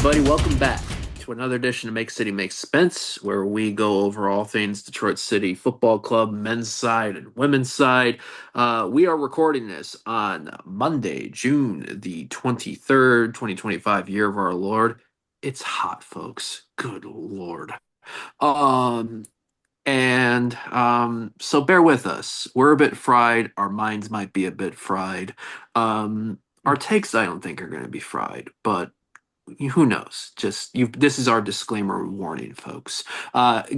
everybody. Welcome back to another edition of Make City Make Spence, where we go over all things Detroit City Football Club, men's side and women's side. We are recording this on Monday, June the 23rd, 2025, year of our Lord. It's hot, folks. Good Lord. Um, so bear with us. We're a bit fried. Our minds might be a bit fried. Our takes, I don't think, are going to be fried, but who knows? Just you. This is our disclaimer warning, folks.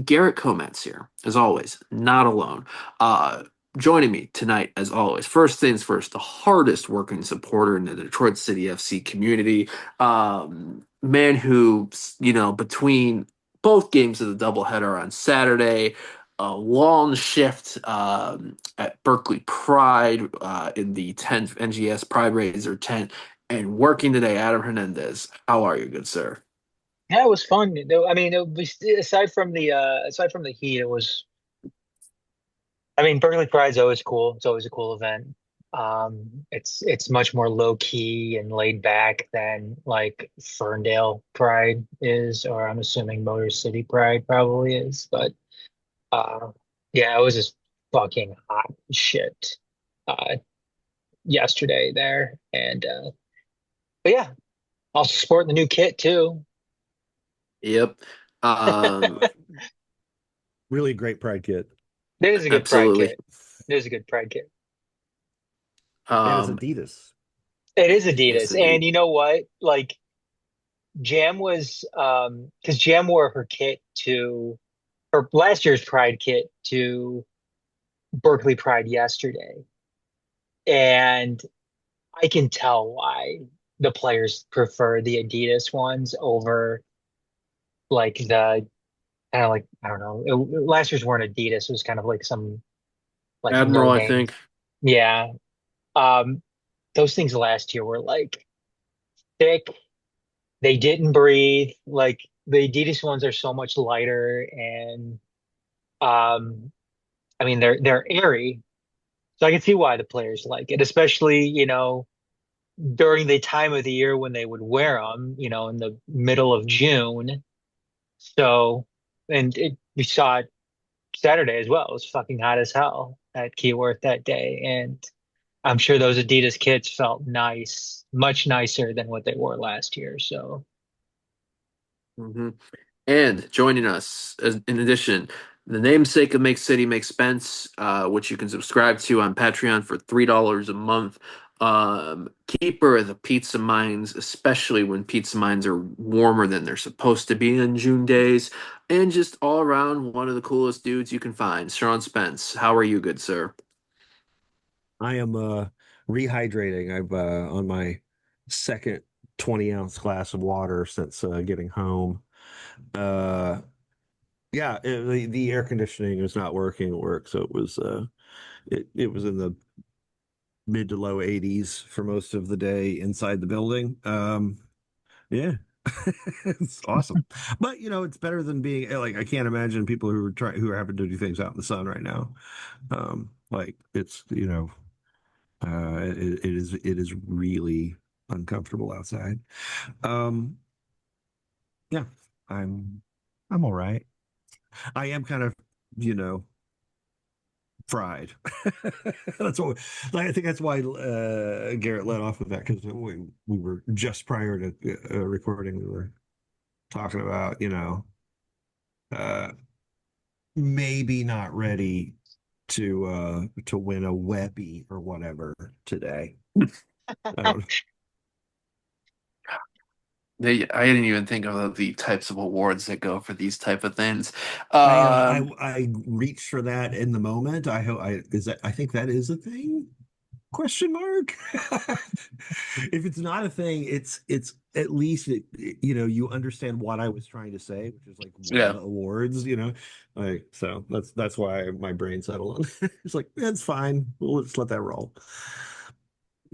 Garrett comments here, as always, not alone. Uh, Joining me tonight, as always. First things first, the hardest working supporter in the Detroit City FC community. Man who, between both games of the doubleheader on Saturday, a long shift at Berkeley Pride in the 10th NGS Pride Raiser tent and working today, Adam Hernandez. How are you, good sir? Yeah, it was fun. I mean, it was, aside from the heat, it was. I mean, Berkeley Pride's always cool. It's always a cool event. It's much more low key and laid back than like Ferndale Pride is, or I'm assuming Motor City Pride probably is. But uh, yeah, it was just fucking hot as shit uh, yesterday there, and but yeah, also sporting the new kit too. Yep. Um, Really great pride kit. It is a good Pride Absolutely. kit. It is a good Pride kit. And it's Um, Adidas. It is yes, Adidas. And indeed. you know what? Like Jam was because Jam wore her kit to her last year's Pride kit to Berkeley Pride yesterday. And I can tell why the players prefer the Adidas ones over like the kind of like I don't know. Last year's weren't Adidas. It was kind of like some like Admiral, no I name. think. Yeah. Um those things last year were like thick. They didn't breathe. Like the Adidas ones are so much lighter and I mean they're airy. So I can see why the players like it, especially, during the time of the year when they would wear them, in the middle of June. So, we saw it Saturday as well. It was fucking hot as hell at Keyworth that day. And I'm sure those Adidas kits felt nice, much nicer than what they wore last year. So, hmm And joining us, in addition, the namesake of Make City Make Spence, which you can subscribe to on Patreon for $3 a month. Keeper of the pizza mines, especially when pizza mines are warmer than they're supposed to be on June days, and just all around one of the coolest dudes you can find. Sean Spence, how are you, good sir? I am rehydrating. I've on my second 20-ounce glass of water since getting home. Uh yeah, the air conditioning is not working at work, so it was in the mid to low 80s for most of the day inside the building. Yeah. It's awesome. But it's better than being like I can't imagine people who are having to do things out in the sun right now. Like it's it is really uncomfortable outside. Um yeah, I'm I'm all right. I am kind of, you know, fried. That's what I think that's why Garrett led off with that because we were just prior to recording we were talking about, uh maybe not ready to win a Webby or whatever today. I don't I didn't even think of the types of awards that go for these type of things. I reached for that in the moment. I hope I is that I think that is a thing? Question mark. If it's not a thing, it's at least you understand what I was trying to say, which is like Yeah. web awards, like so that's why my brain settled on. It's like that's fine. Well, let's let that roll.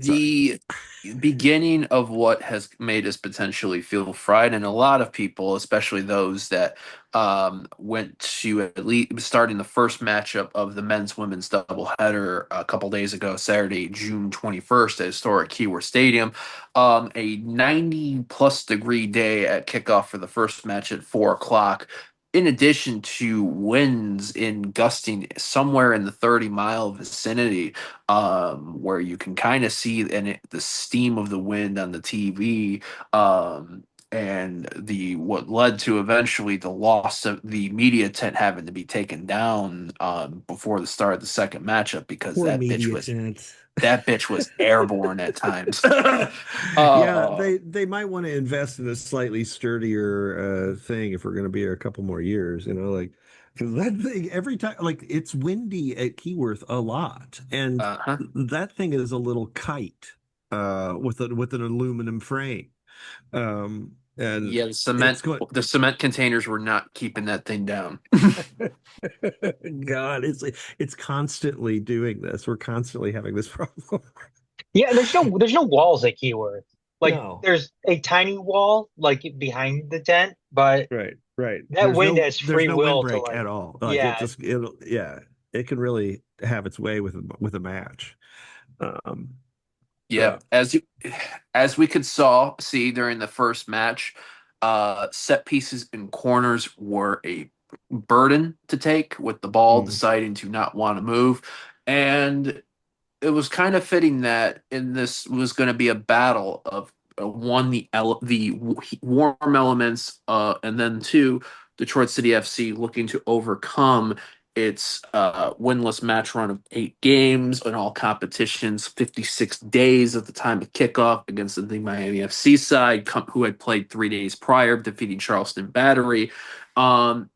Sorry. The beginning of what has made us potentially feel fried, and a lot of people, especially those that went to at least starting the first matchup of the men's women's doubleheader a couple days ago, Saturday, June 21st at historic Keyworth Stadium. A 90 plus degree day at kickoff for the first match at 4 o'clock. In addition to winds in gusting somewhere in the 30-mile vicinity, where you can kind of see the steam of the wind on the TV, and the what led to eventually the loss of the media tent having to be taken down before the start of the second matchup because Poor media tent. that bitch was airborne at times. Yeah, uh, they might want to invest in a slightly sturdier thing if we're going to be here a couple more years, like because that thing every time like it's windy at Keyworth a lot, and uh-huh. that thing is a little kite with an aluminum frame. And Yeah, it's going the cement containers were not keeping that thing down. God, it's constantly doing this. We're constantly having this problem. Yeah, there's no walls at Keyworth. Like No. there's a tiny wall like behind the tent, but Right, right. that wind has There's free no will to windbreak like, at all. Like yeah. it can really have its way with a match. Um, Yeah, but as we could see during the first match, set pieces and corners were a burden to take with the ball mm, deciding to not want to move. And it was kind of fitting that in this was going to be a battle of one warm elements, and then two, Detroit City FC looking to overcome its winless match run of 8 games in all competitions, 56 days at the time of kickoff against the Miami FC side, who had played 3 days prior, defeating Charleston Battery.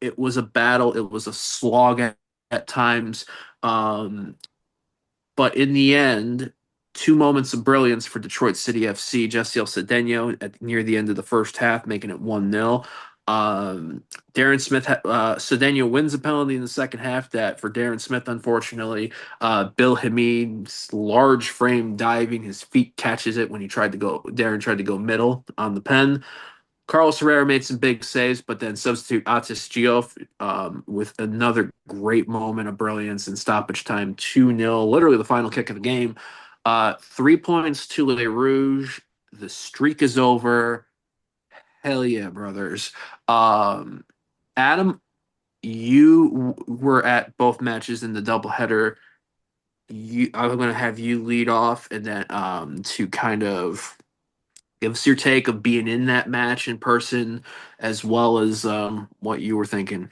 It was a battle. It was a slog at times. Um, but in the end, two moments of brilliance for Detroit City FC. Jessiel Cedeno at near the end of the first half, making it 1-0. Darren Smith, Cedeno wins a penalty in the second half that for Darren Smith, unfortunately. Bill Hamid's large frame diving, his feet catches it when Darren tried to go middle on the pen. Carlos Herrera made some big saves, but then substitute Atis Gioff with another great moment of brilliance in stoppage time, 2-0, literally the final kick of the game. 3 points to Les Rouges. The streak is over. Hell yeah, brothers. Um, Adam, you were at both matches in the doubleheader. I'm going to have you lead off, and then to kind of give us your take of being in that match in person, as well as what you were thinking.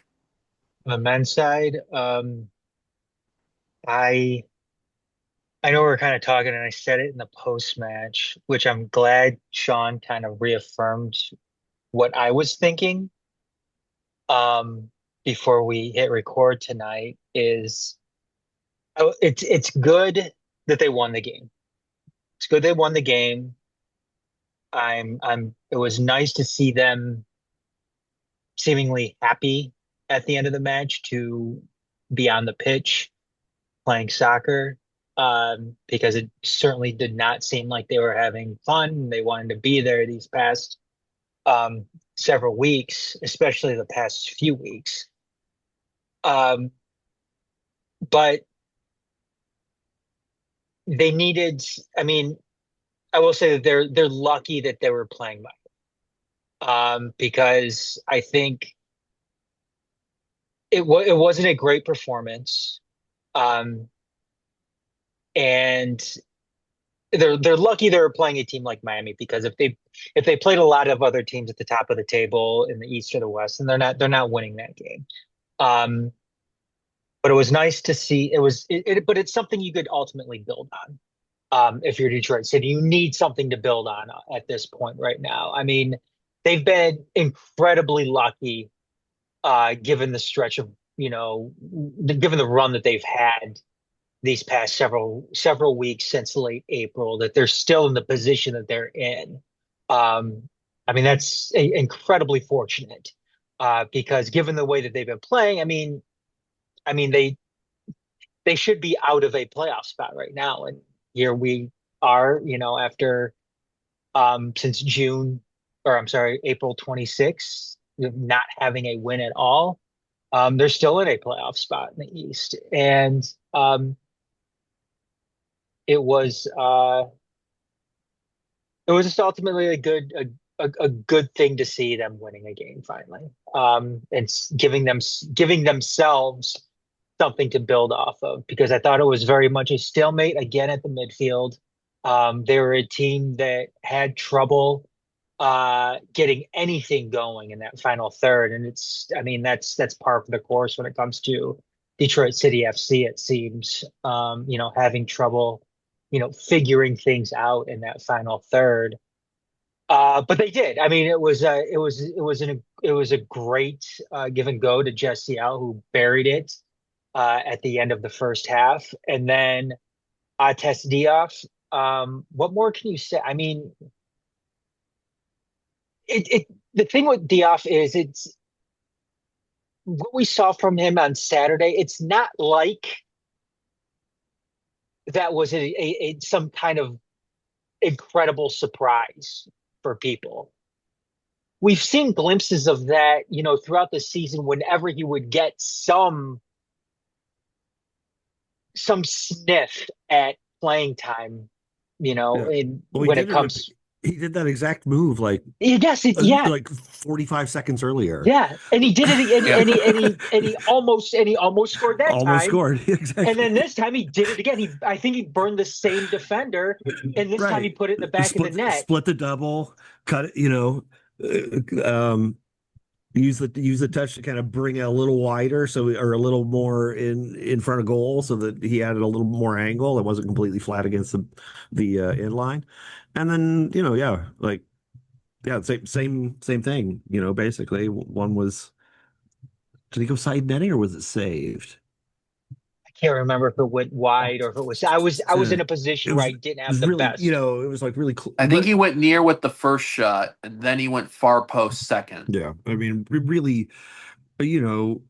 On the men's side, I I know we're kind of talking, and I said it in the post match, which I'm glad Sean kind of reaffirmed what I was thinking um before we hit record tonight is it's good that they won the game. It's good they won the game. It was nice to see them seemingly happy at the end of the match to be on the pitch playing soccer, because it certainly did not seem like they were having fun. They wanted to be there these past um, several weeks, especially the past few weeks. Um, but they needed, I mean, I will say that they're lucky that they were playing because I think it wasn't a great performance. Um, and they're lucky they were playing a team like Miami because if they played a lot of other teams at the top of the table in the East or the West, and they're not winning that game. Um, but it was nice to see but it's something you could ultimately build on. If you're Detroit City, you need something to build on at this point right now. I mean, they've been incredibly lucky, given the stretch of, given the run that they've had these past several weeks since late April, that they're still in the position that they're in. I mean, that's incredibly fortunate, because given the way that they've been playing, I mean they should be out of a playoff spot right now, and here we are, after since June, or I'm sorry, April 26th, not having a win at all. They're still in a playoff spot in the East. And it was uh it was just ultimately a good thing to see them winning a game finally. And giving themselves something to build off of, because I thought it was very much a stalemate again at the midfield. They were a team that had trouble getting anything going in that final third, and I mean, that's par for the course when it comes to Detroit City FC, it seems. Having trouble, figuring things out in that final third. But they did. I mean, it was a great give and go to Jesse L, who buried it at the end of the first half. And then Tess Diop. What more can you say? I mean, the thing with Diop is it's what we saw from him on Saturday. It's not like that was some kind of incredible surprise for people. We've seen glimpses of that, throughout the season whenever he would get some sniff at playing time, Yeah. Well, when it comes. he did that exact move Yes, yeah, like 45 seconds earlier. yeah, and he did it, Yeah. and he almost scored that Almost time. scored. And then Exactly. this time he did it again. I think he burned the same defender, and this time he Right. put it in the back of the net. Split the double, cut it, use the touch to kind of bring it a little wider, or a little more in front of goal, so that he had a little more angle. It wasn't completely flat against the inline. And then, yeah, like, yeah, same thing, basically. One was, did he go side netting or was it saved? I can't remember if it went wide or if it was. I was in a It position where was I it didn't have was the really, best. it was like really I think but he went near with the first shot, and then he went far post second. yeah, I mean, really, you know,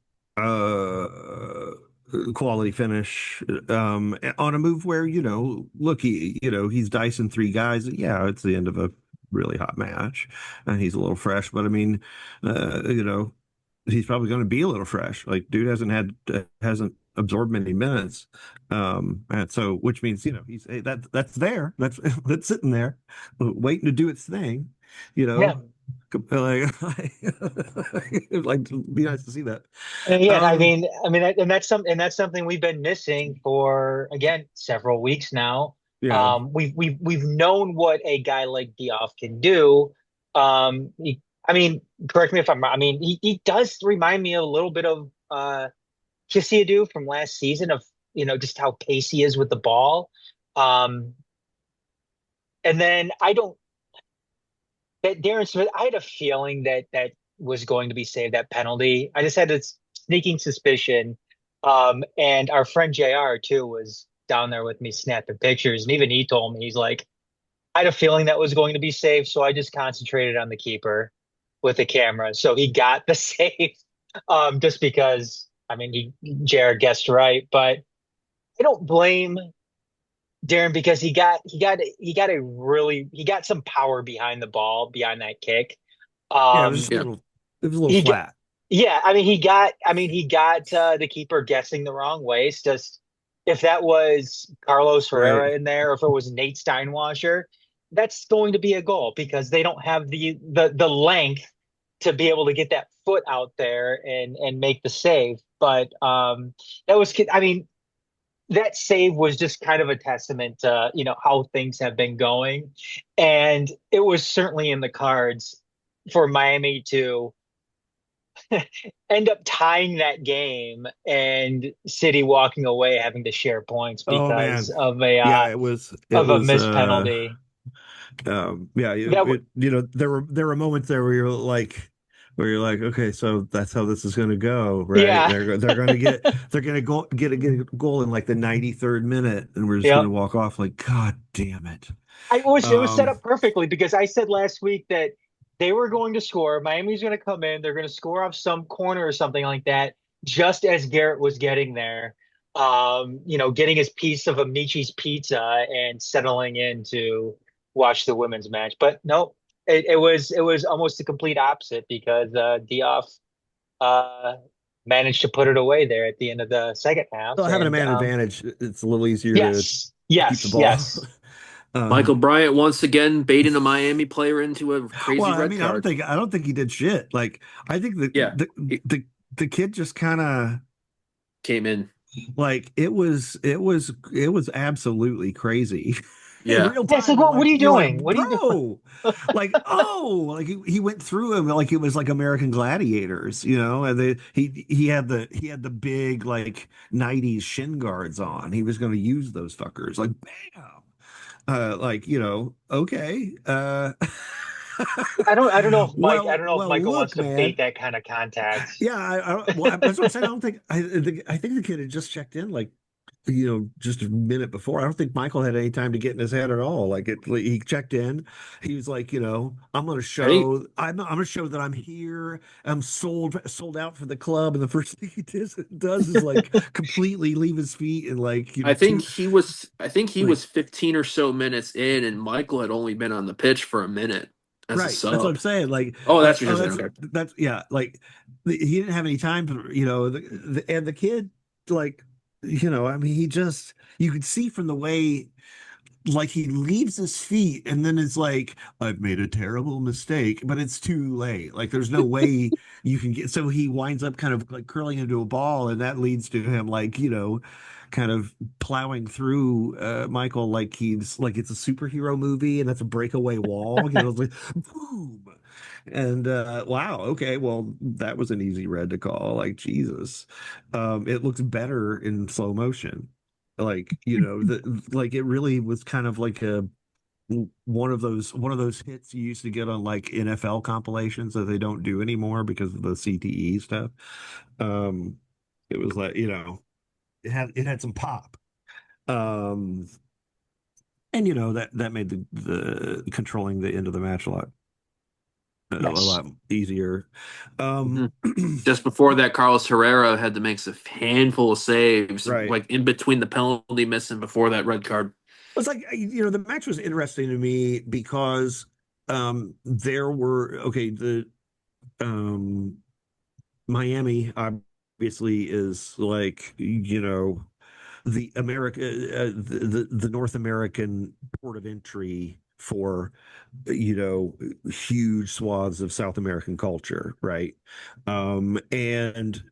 quality finish on a move where, look, he's dicing three guys. Yeah, it's the end of a really hot match, and he's a little fresh, but I mean, he's probably going to be a little fresh. Like, dude hasn't absorbed many minutes, and so, which means, he's, hey, that's there, that's sitting there, waiting to do its thing, you Yeah, know. Like, it'd like to be nice to see that. and yeah. Um, And that's something we've been missing for again several weeks now. yeah, We've known what a guy like Diouf can do. I mean, correct me if I'm wrong. I mean, he does remind me a little bit of Kisiadu from last season, of just how pacey he is with the ball. Um, and then I don't that Darren Smith. I had a feeling that was going to be saved, that penalty. I just had this sneaking suspicion. And our friend JR too was down there with me snapping pictures, and even he told me, he's like, I had a feeling that was going to be saved, so I just concentrated on the keeper with the camera. So he got the save, just because. I mean, Jared guessed right, but I don't blame Darren, because he got some power behind the ball, behind that kick. yeah, it was just Um, a Yeah. little, it was a little he flat. Yeah, he got the keeper guessing the wrong way. It's just, if that was Carlos Right. Herrera in there, or if it was Nate Steinwasser, that's going to be a goal, because they don't have the length to be able to get that foot out there and make the save. But I mean, that save was just kind of a testament to, how things have been going. And it was certainly in the cards for Miami to end up tying that game, and City walking away having to share points Oh because man, yeah, it of a was, missed penalty. yeah, That w there were moments there where you're like, okay, so that's how this is going to go, right? Yeah. They're going to they're going to get a goal in like the 93rd minute, and we're just going Yeah. to walk off like, God damn it. It was set Um, up perfectly, because I said last week that they were going to score. Miami's going to come in. They're going to score off some corner or something like that, just as Garrett was getting there. getting his piece of Amici's pizza and settling in to watch the women's match. But no, it was almost the complete opposite because Diouf uh, managed to put it away there at the end of the second half. Well, having a And man advantage, it's a little easier to yes, keep the yes, ball. yes. Michael um, Bryant once again baiting a Miami player into a well, crazy I red mean, card. I don't think he did shit. Like, I think Yeah, he the kid just kind of came in. like it was absolutely crazy in Yeah, real Yeah, it's like, time. And what like are you you're like, doing? What are you doing? bro, like like he went through him like it was like American Gladiators, you know. And he had the big like '90s shin guards on. He was going to use those fuckers like bam. Like, okay. I don't know if Well, Michael wants look, to bait man. that kind of contact. Yeah, that's what I'm saying. I don't think I think the kid had just checked in like just a minute before. I don't think Michael had any time to get in his head at all. He checked in. He was like, I think I'm gonna show that I'm here. I'm sold out for the club. And the first thing he does is like completely leave his feet and like two I think he like was 15 or so minutes in, and Michael had only been on the pitch for a minute as a right. That's what I'm sub. saying. Oh, that's Like, what oh, you're saying. Okay. that's yeah. Like he didn't have any time for and the kid like I mean he just you could see from the way like he leaves his feet and then it's like I've made a terrible mistake, but it's too late. Like there's no way you can get so he winds up kind of like curling into a ball and that leads to him like kind of plowing through Michael like he's like it's a superhero movie and that's a breakaway wall, it's like boom. And wow, okay, well that was an easy red to call. Like Jesus. It looks better in slow motion. Like, like it really was kind of like a one of those hits you used to get on like NFL compilations that they don't do anymore because of the CTE stuff. Um, it was like, it had some pop. Um, and that made the controlling the end of the match a Yes. lot easier. Um, Mhm. Just before that, Carlos Herrera had to make a handful of saves, right. like in between the penalty miss and before that red card. It's like the match was interesting to me because there were okay the um Miami obviously is like the America the North American port of entry for huge swaths of South American culture, right? And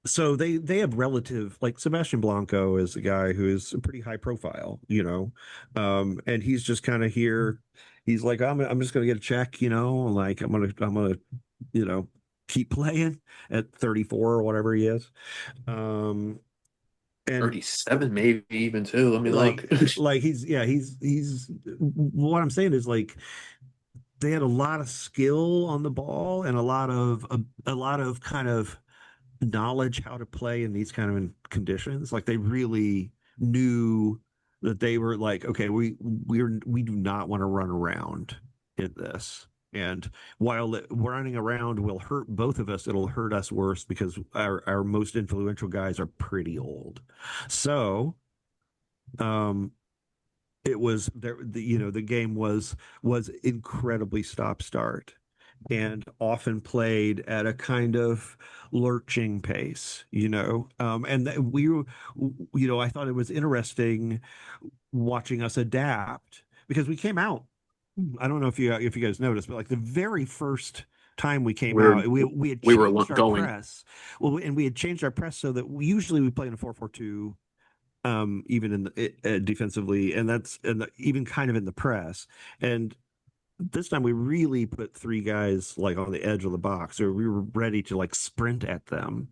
so they have relative like Sebastian Blanco is a guy who is a pretty high profile, and he's just kind of here. He's like, I'm just gonna get a check, like I'm gonna you know keep playing at 34 or whatever he is. Um, and 37, maybe even too. Let me look. like he's what I'm saying is like they had a lot of skill on the ball and a lot of kind of knowledge how to play in these kind of conditions. Like they really knew that they were like, okay, we do not want to run around in this. And while running around will hurt both of us, it'll hurt us worse because our most influential guys are pretty old. So, um, it was there, the game was incredibly stop start and often played at a kind of lurching pace, and I thought it was interesting watching us adapt because we came out. I don't know if you guys noticed, but like the very first time we came we're out, we had we were changed our going press. Well, and we had changed our press so that we play in a 4-4-2 even in the defensively, and even kind of in the press. And this time we really put three guys like on the edge of the box, or we were ready to like sprint at them.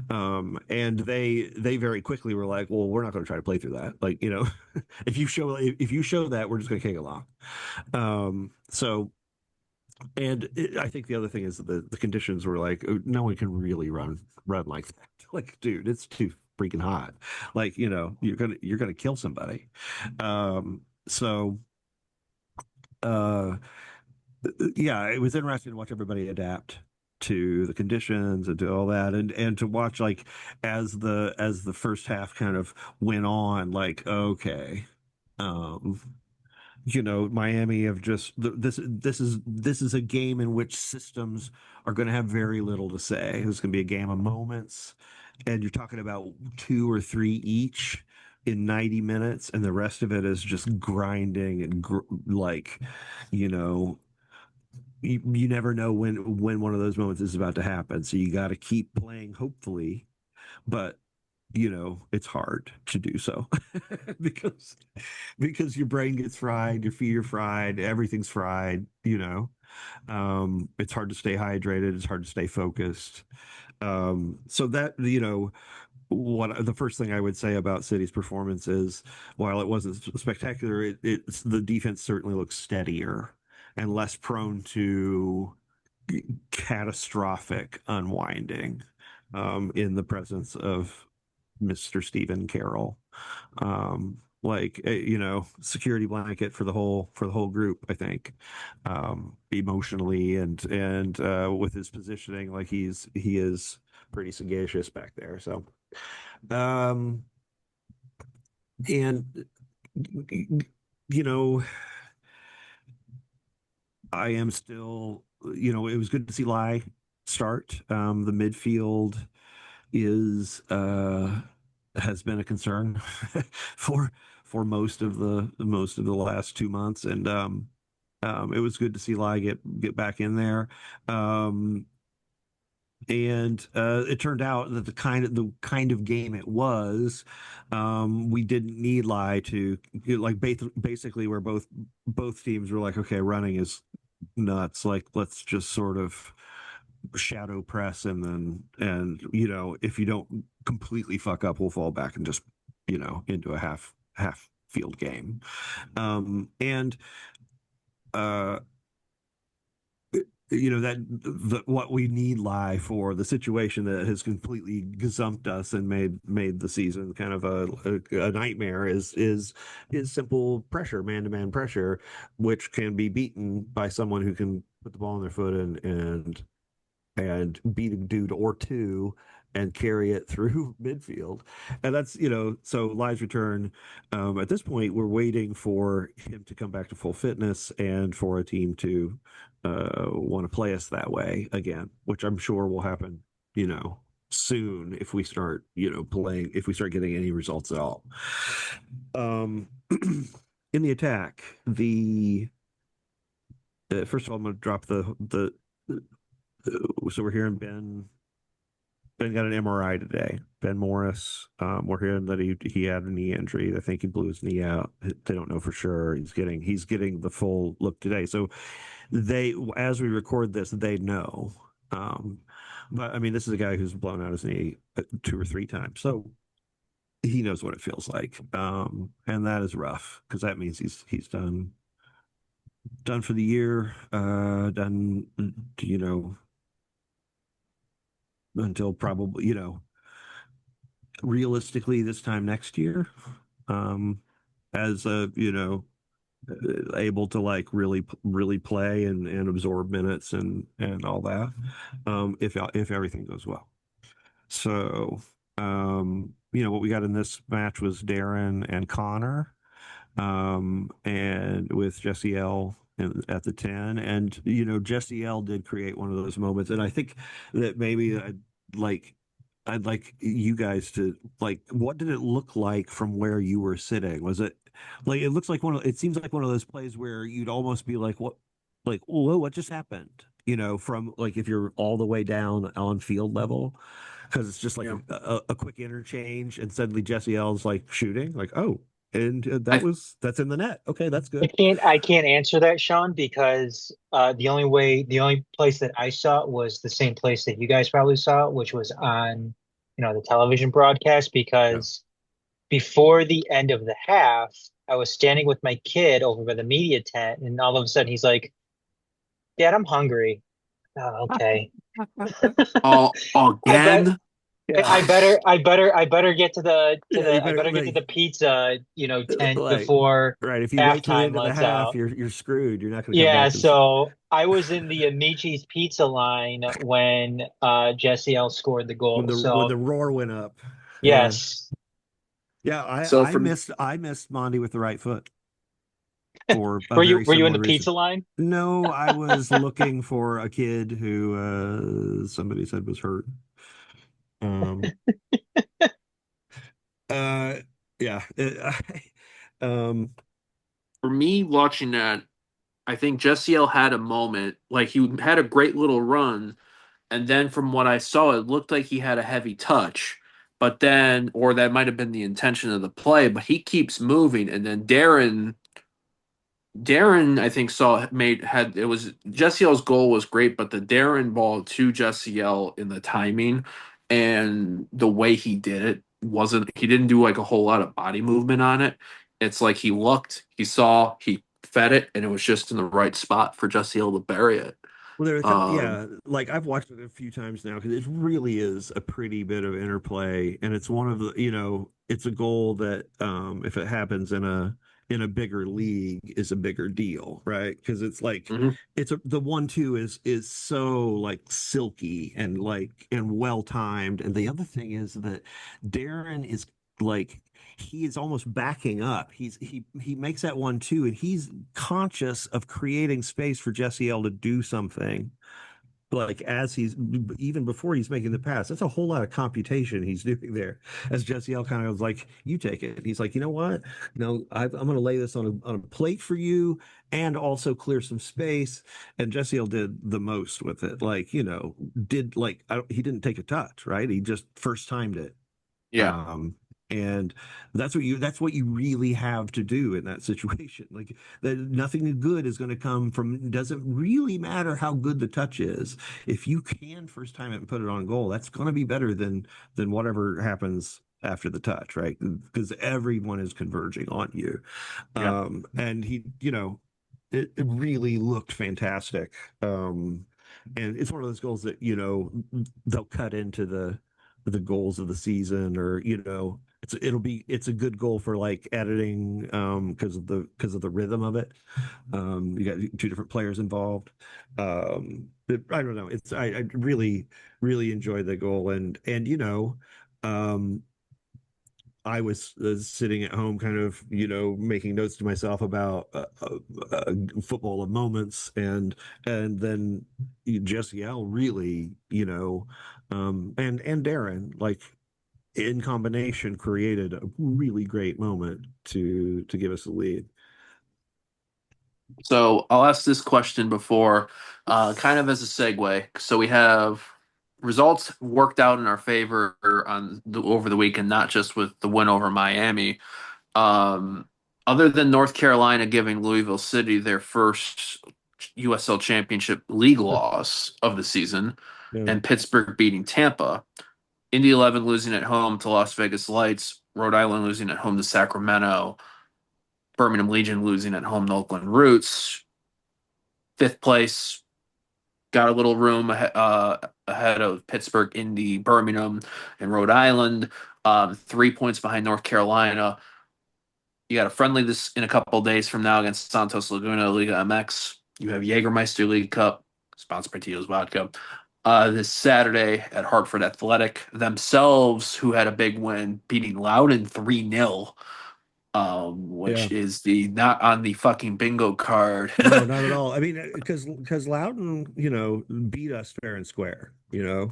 And they very quickly were like, "Well, we're not going to try to play through that. Like, if you show that, we're just going to kick along." So, and I think the other thing is that the conditions were like, no one can really run like that. Like, dude, it's too freaking hot. Like, you're gonna kill somebody. So uh yeah, it was interesting to watch everybody adapt. to the conditions and to all that, and to watch like as the first half kind of went on, like okay, um Miami have just this is a game in which systems are going to have very little to say. It's going to be a game of moments, and you're talking about two or three each in 90 minutes, and the rest of it is just grinding and like, you know, you never know when one of those moments is about to happen. So you got to keep playing, hopefully, but it's hard to do so because your brain gets fried, your feet are fried, everything's fried. It's hard to stay hydrated, it's hard to stay focused. So that, what the first thing I would say about City's performance is, while it wasn't spectacular, it's the defense certainly looks steadier and less prone to catastrophic unwinding in the presence of Mr. Stephen Carroll. Like security blanket for the whole group, I think. Emotionally and with his positioning, like he is pretty sagacious back there. So um and you know I am still, it was good to see Lai start. The midfield is has been a concern for most of the last 2 months, and it was good to see Lai get back in there. Um, and it turned out that the kind of game it was, we didn't need Lai to, like, basically where both teams were like, okay, running is nuts, like let's just sort of shadow press, and if you don't completely fuck up, we'll fall back and just into a half field game. And uh what we need live for the situation that has completely gazumped us and made the season kind of a nightmare is simple pressure, man-to-man pressure, which can be beaten by someone who can put the ball on their foot and beat a dude or two and carry it through midfield. And that's, so Lai's return, at this point, we're waiting for him to come back to full fitness and for a team to want to play us that way again, which I'm sure will happen, soon if we start, playing, if we start getting any results at all. Um, in the attack, the first of all, I'm going to drop the so we're hearing Ben got an MRI today. Ben Morris. We're hearing that he had a knee injury. I think he blew his knee out. They don't know for sure. He's getting the full look today. So as we record this, they know. But I mean, this is a guy who's blown out his knee two or three times, so he knows what it feels like. And that is rough because that means he's done for the year. Done, until probably, realistically this time next year, um as able to like really play and absorb minutes and all that, if everything goes well. So what we got in this match was Darren and Connor, and with Jesse L at the 10. And Jesse L did create one of those moments, and I think that maybe I'd like you guys to, like, what did it look like from where you were sitting? Was it like, it seems like one of those plays where you'd almost be like, what, like, whoa, what just happened, from, like, if you're all the way down on field level, because it's just like Yeah. a quick interchange, and suddenly Jesse L's like shooting, like, oh, and I that's in the net. Okay, that's I good. can't answer that, Sean, because the only place that I saw it was the same place that you guys probably saw it, which was on, the television broadcast. Yeah. Because before the end of the half, I was standing with my kid over by the media tent, and all of a sudden he's like, "Dad, I'm hungry." Oh, okay. oh I bet again. I Yeah. better get to Yeah, you I better better get to like the pizza, tent like before right. If you wait till the halftime end of the lets half, out. you're screwed. You're not going to come Yeah, back and so I was in the Amici's pizza line when Jesse L scored the when goal. the So roar went up. Yeah. yes. Yeah, So I missed Mondi with the right foot for a very Were you in similar the reason. pizza line? No, I was looking for a kid who somebody said was hurt. Um uh yeah. Um for me watching that, I think Jesse L had a moment, like he had a great little run, and then from what I saw, it looked like he had a heavy touch. But then, or that might have been the intention of the play, but he keeps moving, and then Darren, I think saw made had it was Jesse L's goal was great, but the Darren ball to Jesse L in the timing and the way he did it wasn't. He didn't do like a whole lot of body movement on it. It's like he looked, he saw, he fed it, and it was just in the right spot for Jesse L to bury it. Well, there are a couple, Um, yeah. Like I've watched it a few times now because it really is a pretty bit of interplay, and it's one of the, it's a goal that, if it happens in a bigger league, is a bigger deal, right? Because it's like mhm. the 1-2 is so like silky and like and well timed, and the other thing is that Darren is like he is almost backing up. He makes that 1-2, and he's conscious of creating space for Jesse L to do something. Like as he's even before he's making the pass, that's a whole lot of computation he's doing there. As Jesse L kind of was like, "You take it." He's like, "You know what? No, I'm going to lay this on a plate for you, and also clear some space." And Jesse L did the most with it. Like did like he didn't take a touch, right? He just first timed it. Yeah, Um, and that's what you really have to do in that situation. Like that nothing good is going to come from it doesn't really matter how good the touch is. If you can first time it and put it on goal, that's going to be better than whatever happens after the touch, right? Because everyone is converging on you. yeah. And it really looked fantastic. And it's one of those goals that, they'll cut into the goals of the season, or it's a good goal for like editing, because of the rhythm of it. You got two different players involved. But I don't know. I really really enjoyed the goal, and um I was sitting at home, kind of, making notes to myself about football of moments, and then Jesse L really, and Darren, like in combination, created a really great moment to give us the lead. So I'll ask this question before, kind of as a segue. So we have results worked out in our favor over the weekend, not just with the win over Miami. Um, Other than North Carolina giving Louisville City their first USL Championship league loss of the season, Yeah, and Pittsburgh beating Tampa, Indy 11 losing at home to Las Vegas Lights, Rhode Island losing at home to Sacramento, Birmingham Legion losing at home to Oakland Roots. Fifth place got a little room ahead of Pittsburgh, Indy, Birmingham, and Rhode Island. 3 points behind North Carolina. You got a friendly this in a couple of days from now against Santos Laguna Liga MX. You have Jägermeister League Cup, sponsored by Tito's Vodka. This Saturday at Hartford Athletic, themselves, who had a big win, beating Loudon 3-0, yeah. which is the not on the fucking bingo card. No, not at all. I mean, because Loudon, beat us fair and square. Yeah.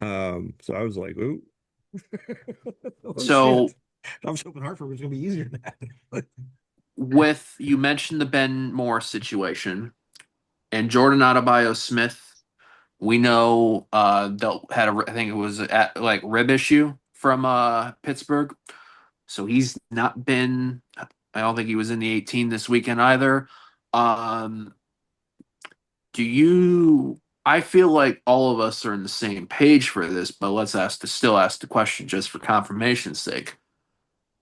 So I was like, ooh, oh shit. So I was hoping Hartford was going to be easier than that. with you mentioned the Ben Moore situation and Jordan Adebayo Smith, we know they had I think it was at like rib issue from Pittsburgh, so he's not been. I don't think he was in the 18 this weekend either. Um, do you? I feel like all of us are in the same page for this, but still ask the question just for confirmation's sake.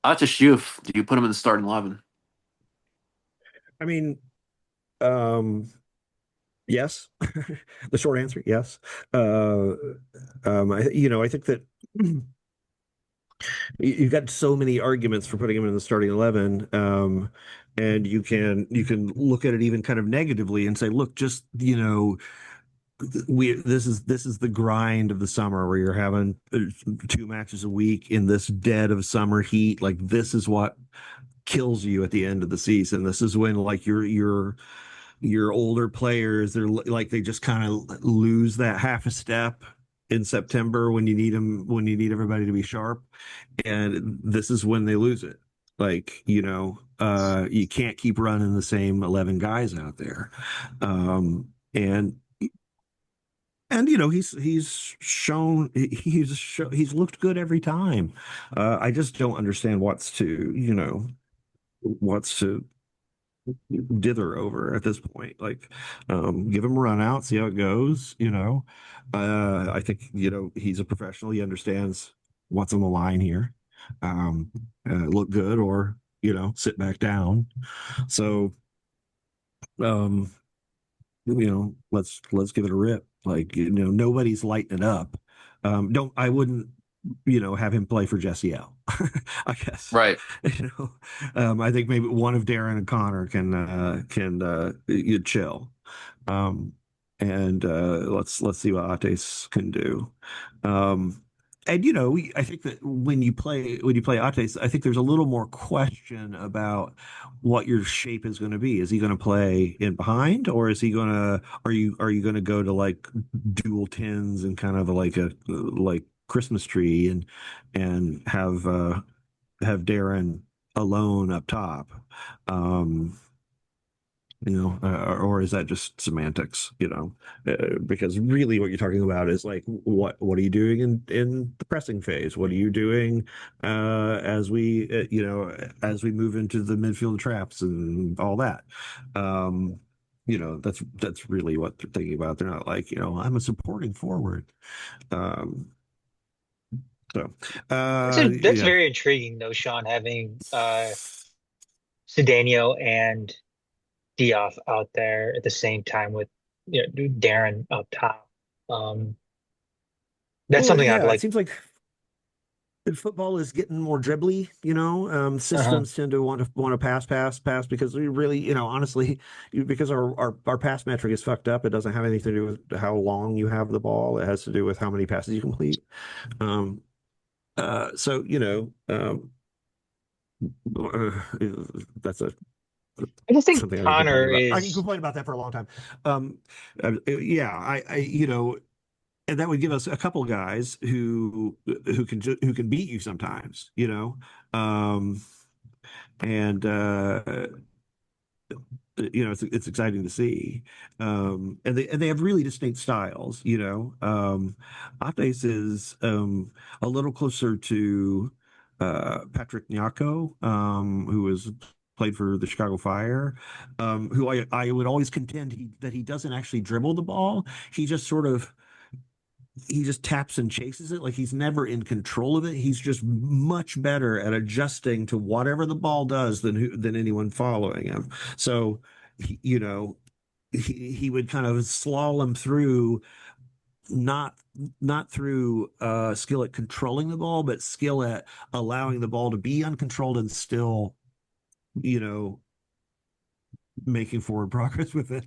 Atisha Youth, do you put him in the starting 11? I mean, um, yes. The short answer, yes. I think that You've got so many arguments for putting him in the starting 11, and you can look at it even kind of negatively and say, look, just we this is the grind of the summer where you're having 2 matches a week in this dead of summer heat. Like this is what kills you at the end of the season. This is when like your older players, they just kind of lose that half a step in September when you need them, when you need everybody to be sharp, and this is when they lose it. You can't keep running the same 11 guys out there. And he's looked good every time. I just don't understand what's to dither over at this point. Like, give him a run out, see how it goes. I think he's a professional. He understands what's on the line here. Look good or sit back down. So, um, let's give it a rip. Like, nobody's lighting it up. Don't I wouldn't have him play for Jesse L. I guess. Right. I think maybe one of Darren and Connor can you chill. Um, and let's see what Ates can do. Um, and I think that when you play Ates, I think there's a little more question about what your shape is going to be. Is he going to play in behind, or is he going to are you going to go to like dual tens and kind of like a like Christmas tree and have Darren alone up top? Um, or is that just semantics? Because really what you're talking about is like what are you doing in the pressing phase? What are you doing as we move into the midfield traps and all that? That's really what they're thinking about. They're not like, I'm a supporting forward. Um, so That's yeah. very intriguing though, Sean, having Cedeno and Diop out there at the same time with Darren up top. Um, that's Well, something I'd yeah, it like. seems like football is getting more dribbly. Uh-huh. Systems tend to want to pass because we really, honestly, because our pass metric is fucked up. It doesn't have anything to do with how long you have the ball. It has to do with how many passes you complete. Um, so uh, that's I just think something I can complain Connor about. I can is. complain about that for a long time. Yeah, and that would give us a couple guys who can beat you sometimes, um, and it's exciting to see, and they have really distinct styles. Ates is a little closer to Patrick Nyako, who was played for the Chicago Fire, who I would always contend that he doesn't actually dribble the ball. He just sort of he just taps and chases it. Like he's never in control of it. He's just much better at adjusting to whatever the ball does than anyone following him. So, he would kind of slalom through, not not through skill at controlling the ball, but skill at allowing the ball to be uncontrolled and still, you know, making forward progress with it.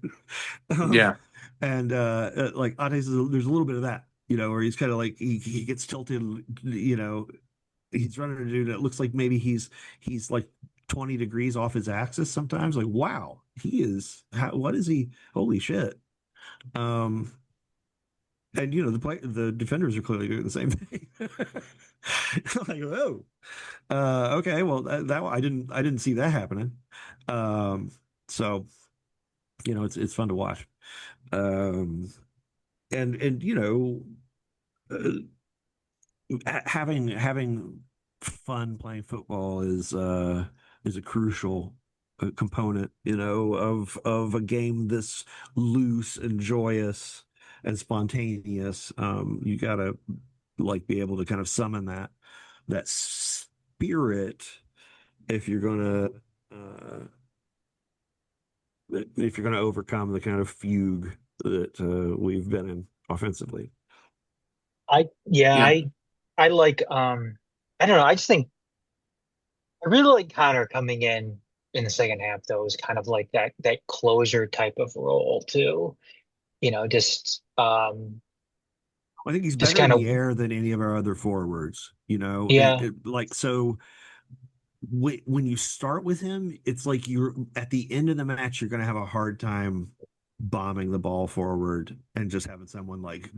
um, Yeah. and like Ates, there's a little bit of that, where he's kind of like he gets tilted, he's running a dude that looks like maybe he's like 20 degrees off his axis sometimes. Like, wow, what is he? Holy shit. Um, and the defenders are clearly doing the same thing. Like, oh, okay, well that I didn't see that happening. Um, so it's fun to watch. Um, and uh, having fun playing football is a crucial component, of a game this loose and joyous and spontaneous. You gotta like be able to kind of summon that spirit if you're gonna uh, overcome the kind of fugue that we've been in offensively. I yeah, Yeah. I like I don't know. I just think I really like Connor coming in the second half though, is kind of like that closer type of role too. I think he's Just better in kind the of air than any of our other forwards, yeah. like so when you start with him, it's like you're at the end of the match, you're going to have a hard time bombing the ball forward and just having someone like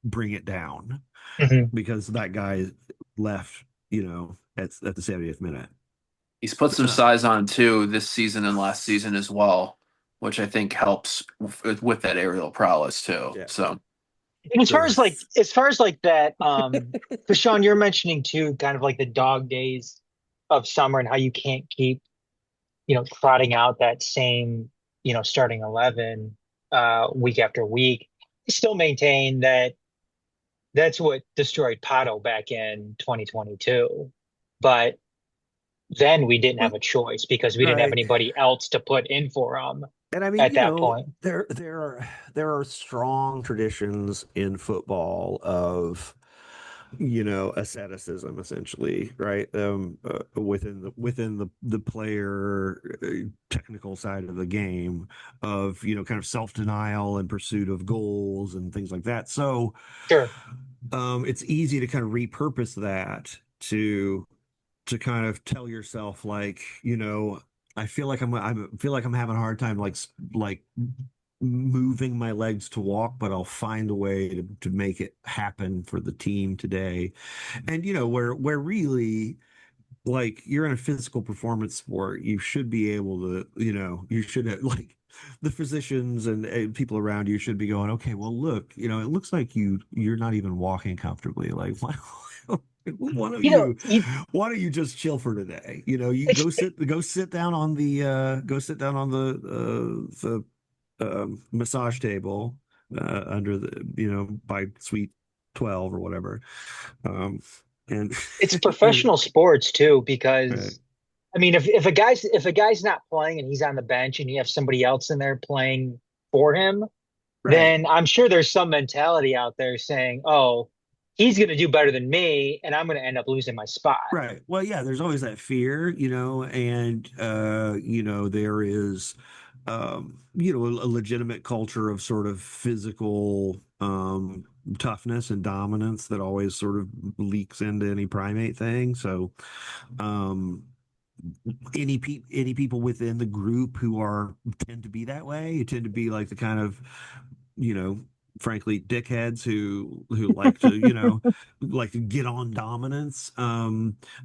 bring it down Mhm. because that guy left, at the 70th minute. He's put some Uh, size on too this season and last season as well, which I think helps with that aerial prowess too. yeah. So And Girth. as far as like that, because Sean, you're mentioning too, kind of like the dog days of summer and how you can't keep, trotting out that same, starting 11 week after week. I still maintain that that's what destroyed Pato back in 2022. But then we didn't have a choice because we didn't have Right. anybody else to put in for him And I mean, at that point. there are strong traditions in football of asceticism essentially, right? Within the player technical side of the game of kind of self-denial and pursuit of goals and things like that. So Sure. it's easy to kind of repurpose that to kind of tell yourself like, I feel like I'm having a hard time like moving my legs to walk, but I'll find a way to make it happen for the team today. And where really like you're in a physical performance sport, you should be able to, you should have, like the physicians and people around you should be going, okay, well, look, it looks like you're not even walking comfortably. Like, why don't You know, you why don't you just chill for today? You it's go sit down on the massage table under the by suite 12 or whatever. Um, and it's and professional sports too, right, because I mean, if a guy's not playing and he's on the bench and you have somebody else in there playing for him, right. then I'm sure there's some mentality out there saying, "Oh, he's going to do better than me, and I'm going to end up losing my spot." Right. Well, yeah, there's always that fear, and there is a legitimate culture of sort of physical toughness and dominance that always sort of leaks into any primate thing. So, um any people within the group who are tend to be that way, tend to be like the kind of, you know, frankly, dickheads who like to, like to get on dominance.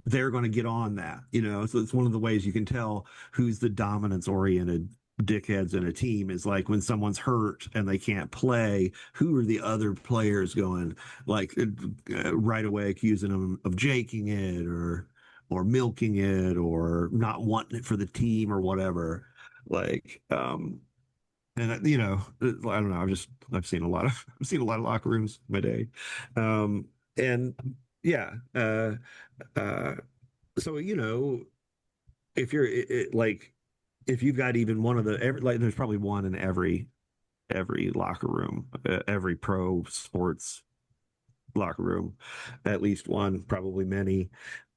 They're going to get on that, So it's one of the ways you can tell who's the dominance oriented dickheads in a team is like when someone's hurt and they can't play, who are the other players going like right away accusing them of jaking it or milking it or not wanting it for the team or whatever. Like, and I don't know. I've seen a lot of locker rooms in my day, and yeah, uh, so if you're like if you've got even one of the like, there's probably one in every locker room, every pro sports locker room, at least one, probably many.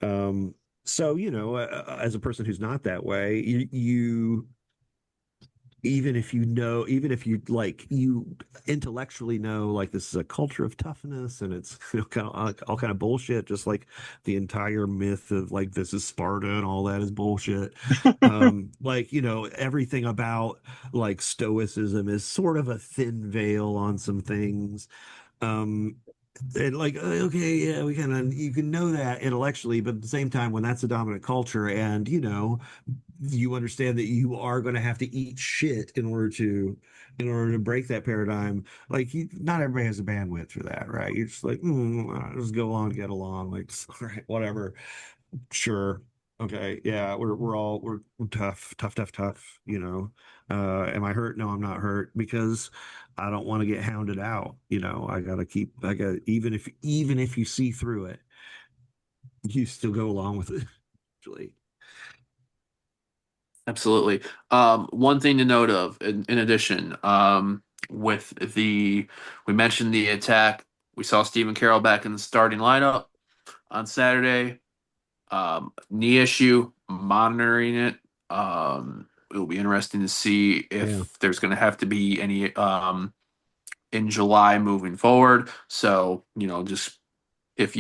Um, so as a person who's not that way, you even if you like you intellectually know like this is a culture of toughness and it's kind of all kind of bullshit, just like the entire myth of like this is Sparta and all that is bullshit. Like everything about like stoicism is sort of a thin veil on some things. um and like okay, yeah, we kind of you can know that intellectually, but at the same time when that's a dominant culture and you understand that you are going to have to eat shit in order to break that paradigm, like not everybody has the bandwidth for that, right? You're just like just go along, get along, like all right, whatever, sure, okay, yeah, we're tough, tough, tough, tough, am I hurt? No, I'm not hurt because I don't want to get hounded out. I got even if you see through it, you still go along with it actually. absolutely. One thing to note of, in addition, with we mentioned the attack. We saw Stephen Carroll back in the starting lineup. on Saturday. Knee issue, monitoring it. It'll be interesting to see Yeah. if there's going to have to be any in July moving forward. So, just if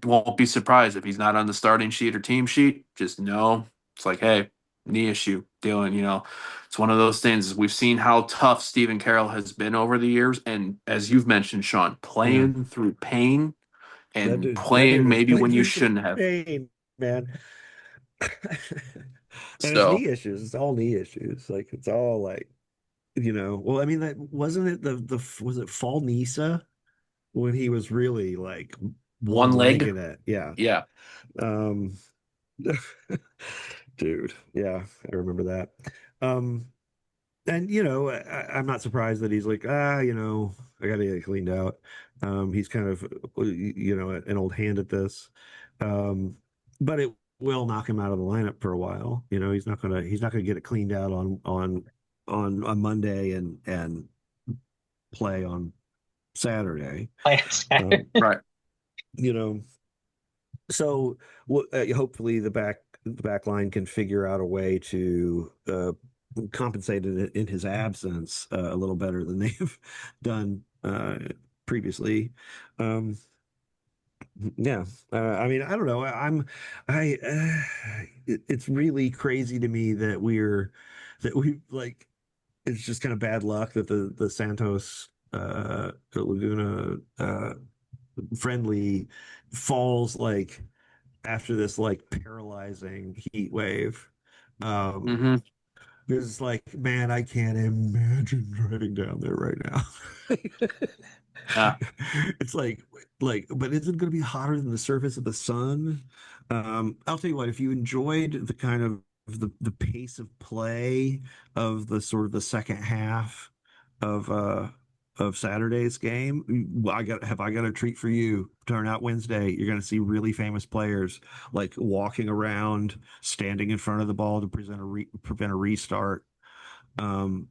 won't be surprised if he's not on the starting sheet or team sheet. Just know it's like, hey, knee issue, Dylan. It's one of those things. We've seen how tough Stephen Carroll has been over the years, and as you've mentioned, Sean, Yeah. playing through pain and That playing dude is maybe playing when you through some shouldn't have. pain, man. And it's So knee issues. It's all knee issues. Like it's all like, well, I mean, that wasn't it the was it Fall Nisa when he was really like one one leg, legging it? Yeah. yeah. Um dude, yeah, I remember that. Um and I'm not surprised that he's like, I gotta get it cleaned out. He's kind of an old hand at this. But it will knock him out of the lineup for a while. He's not gonna get it cleaned out on Monday and play on Saturday. Um, Right. you know, so hopefully the back line can figure out a way to compensate it in his absence a little better than they've done previously. Um, yeah, I mean, I don't know. It's really crazy to me that we like. It's just kind of bad luck that the Santos Laguna friendly falls like after this like paralyzing heat wave. Um, Hmm. it's like, man, I can't imagine driving down there right now. Yeah. It's but is it going to be hotter than the surface of the sun? I'll tell you what, if you enjoyed the kind of the pace of play of the sort of the second half of uh of Saturday's game, I got a treat for you. Turn out Wednesday, you're going to see really famous players like walking around, standing in front of the ball to prevent a restart. Um,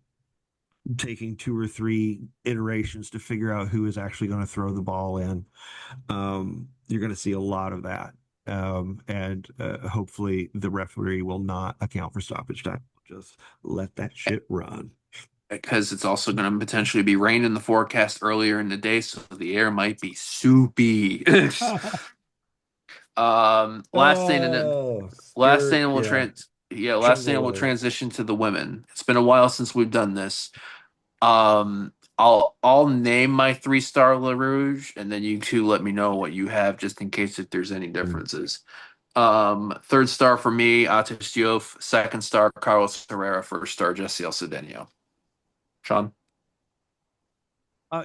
Taking two or three iterations to figure out who is actually going to throw the ball in. You're going to see a lot of that. And hopefully the referee will not account for stoppage time. Just let that shit run. Because it's also going to potentially be rain in the forecast earlier in the day, so the air might be soupy. Last thing, and then Oh, last thing, skirt. and we'll Yeah. last thing, and we'll Chungalo. transition to the women. It's been a while since we've done this. I'll name my 3-star La Rouge, and then you two let me know what you have, just in case if there's any differences. Third star for me, Atis Diouf. Second star, Carlos Herrera. First star, Jesse El Cedeno. Sean?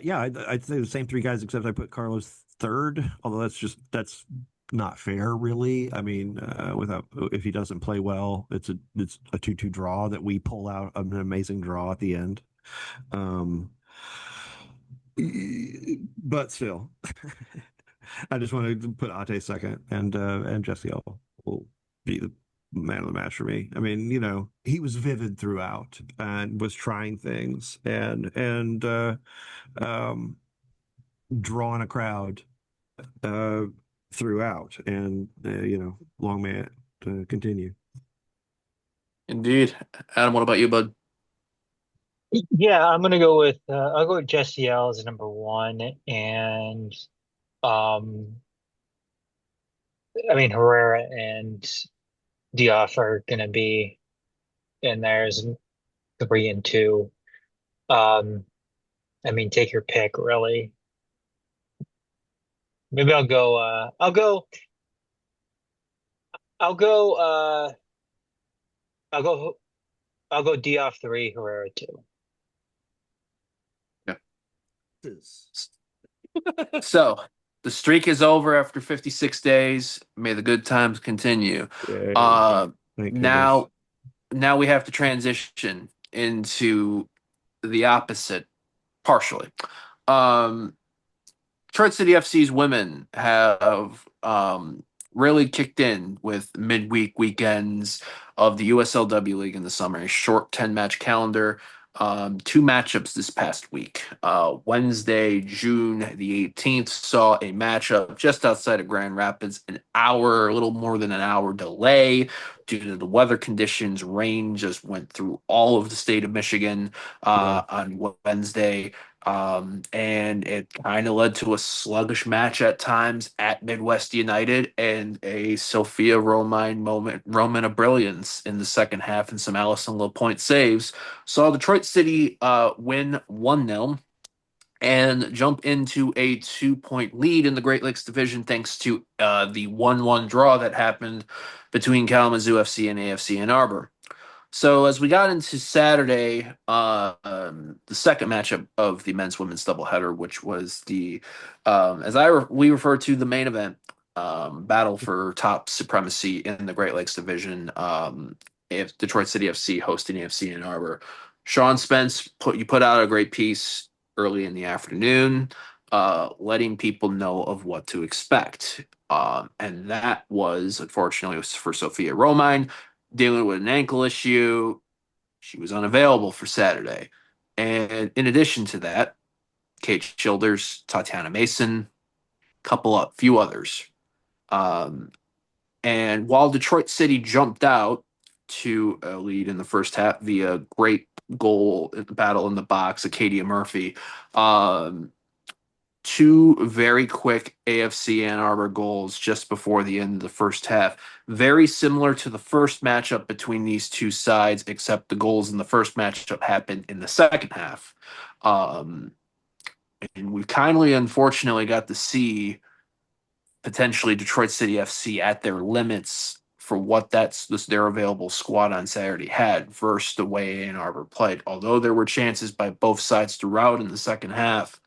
Yeah, I'd say the same three guys, except I put Carlos third. Although that's not fair, really. I mean, without if he doesn't play well, it's a 2-2 draw that we pull out an amazing draw at the end. Um, but still, I just wanted to put Ate second, and Jesse will be the man of the match for me. I mean, he was vivid throughout and was trying things and um, drawing a crowd uh, throughout, and long may it continue. Indeed. Adam, what about you, bud? Yeah, I'll go with Jesse L as number one, and um I mean Herrera and Diouf are gonna be in there as three and two. Um, I mean, take your pick, really. Maybe I'll go I'll go I'll go Diouf three, Herrera two. Yeah. This- So the streak is over after 56 days. May the good times continue. Yay. Uh, Thank goodness. now, now we have to transition into the opposite partially. Um, Detroit City FC's women have really kicked in with midweek weekends of the USLW League in the summer, a short 10-match calendar. Two matchups this past week. Wednesday, June the 18th, saw a matchup just outside of Grand Rapids, a little more than an hour delay due to the weather conditions. Rain just went through all of the state of Michigan Yeah. on Wednesday. And it kind of led to a sluggish match at times at Midwest United and a Sophia Roman of brilliance in the second half and some Allison LaPointe saves. Saw Detroit City win 1-0 and jump into a 2-point lead in the Great Lakes Division thanks to the 1-1 draw that happened between Kalamazoo FC and AFC Ann Arbor. So as we got into Saturday, the second matchup of the men's women's doubleheader, which was we refer to the main event, battle for top supremacy in the Great Lakes Division. If Detroit City FC hosting AFC Ann Arbor, Sean Spence put out a great piece early in the afternoon, letting people know of what to expect. And that was, unfortunately, was for Sophia Romine dealing with an ankle issue. She was unavailable for Saturday. And in addition to that, Kate Childers, Tatiana Mason, few others. Um, and while Detroit City jumped out to a lead in the first half via great goal battle in the box, Acadia Murphy, um, two very quick AFC Ann Arbor goals just before the end of the first half. Very similar to the first matchup between these two sides, except the goals in the first matchup happened in the second half. Um, and we kindly, unfortunately, got to see potentially Detroit City FC at their limits for what their available squad on Saturday had versus the way Ann Arbor played. Although there were chances by both sides throughout in the second half,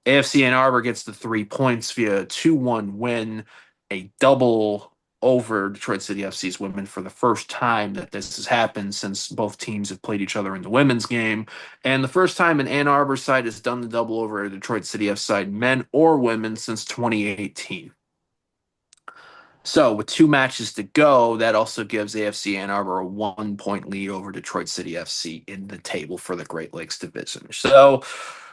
AFC Ann Arbor gets the 3 points via a 2-1 win, a double over Detroit City FC's women for the first time that this has happened since both teams have played each other in the women's game. And the first time an Ann Arbor side has done the double over a Detroit City F side, men or women, since 2018. So, with two matches to go, that also gives AFC Ann Arbor a 1 point lead over Detroit City FC in the table for the Great Lakes Division. So,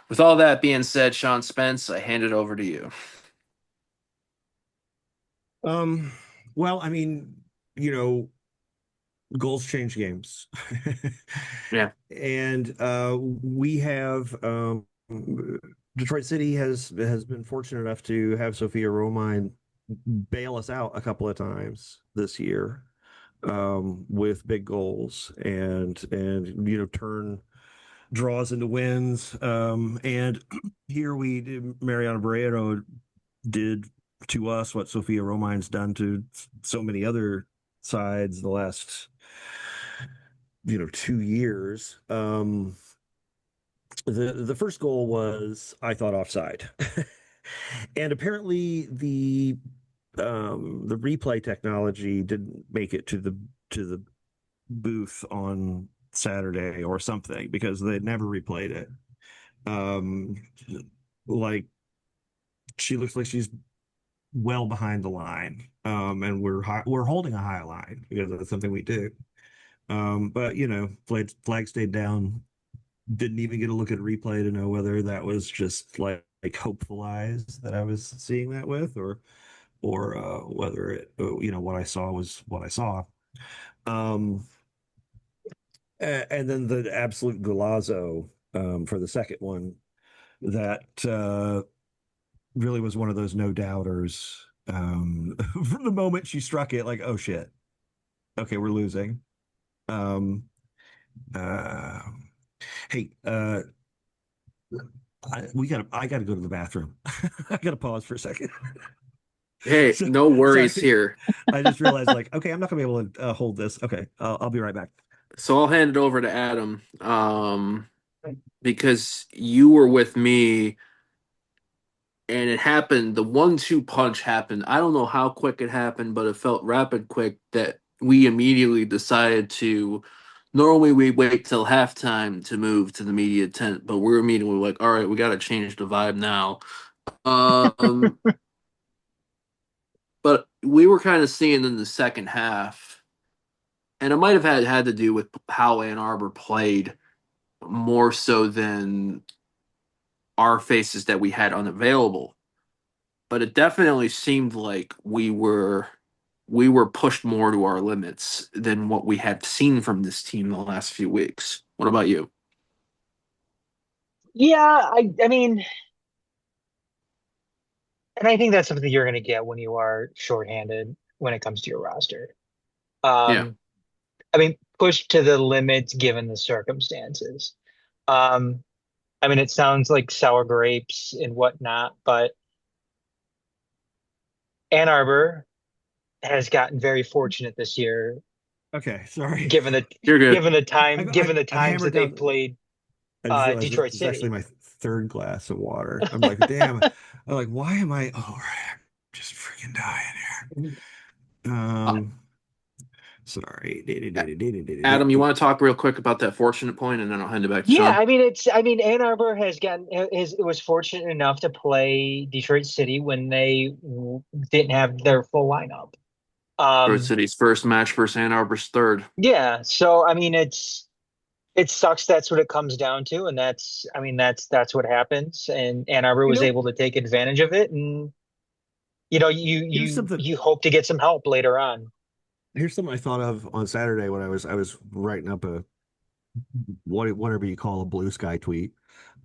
with all that being said, Sean Spence, I hand it over to you. Um, well, I mean, you know, goals change games. Yeah. And we have Detroit City has been fortunate enough to have Sophia Romine bail us out a couple of times this year with big goals and turn draws into wins. And here we did, Mariana Barreto did to us what Sophia Romine's done to so many other sides the last 2 years. The first goal was, I thought, offside. And apparently the replay technology didn't make it to the booth on Saturday or something because they never replayed it. Um, like she looks like she's well behind the line, and we're holding a high line because that's something we do. But flag stayed down. Didn't even get a look at a replay to know whether that was just like hopeful eyes that I was seeing that with, or whether it, what I saw was what I saw. And then the absolute golazo for the second one that really was one of those no doubters. From the moment she struck it, like, oh shit, okay, we're losing. Um, uh, hey, I gotta go to the bathroom. I gotta pause for a second. Hey, So, no worries sorry, here. I just realized, like, okay, I'm not gonna be able to hold this. Okay, I'll be right back. So I'll hand it over to Adam, because you were with me and it happened. The 1-2 punch happened. I don't know how quick it happened, but it felt rapid quick that we immediately decided to. Normally, we wait till halftime to move to the media tent, but we're immediately like, all right, we got to change the vibe now. Um, but we were kind of seeing in the second half, and it might have had to do with how Ann Arbor played. more so than our faces that we had unavailable. But it definitely seemed like we were pushed more to our limits than what we had seen from this team the last few weeks. What about you? Yeah, I mean, and I think that's something you're going to get when you are shorthanded when it comes to your roster. Yeah. Um, I mean, pushed to the limits given the circumstances. Um, I mean, it sounds like sour grapes and whatnot, but Ann Arbor has gotten very fortunate this year, Okay, sorry. given the You're good. given the I've times that hammered they've down. played I just realized Detroit it's actually City. my third glass of water. I'm like, damn. I'm like, why am I? Oh, right, I'm just freaking dying here. Uh, Sorry. Adam, you want to talk real quick about that fortunate point, and then I'll hand it back to Yeah, Sean. I mean I mean Ann Arbor has gotten is was fortunate enough to play Detroit City when they didn't have their full lineup. Detroit Um, City's first match versus Ann Arbor's third. yeah, so I mean it sucks that's what it comes down to, and I mean that's what happens, and Ann Arbor You was know, able to take advantage of it, and you know here's something. you hope to get some help later on. Here's something I thought of on Saturday when I was writing up a whatever you call a blue sky tweet.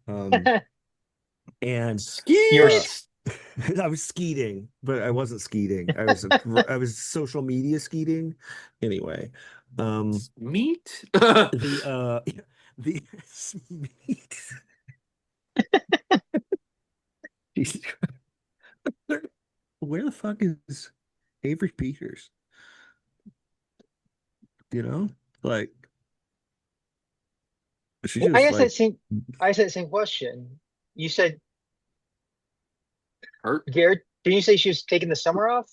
Um, and You're uh, Skeet! I was skeeting, but I wasn't skeeting. I was social media skeeting. Anyway, Meat? the the Jesus Christ. Where the fuck is Avery Peters? You know, like she I just asked like I asked that same question. You said Hurt? Garrett, didn't you say she was taking the summer off?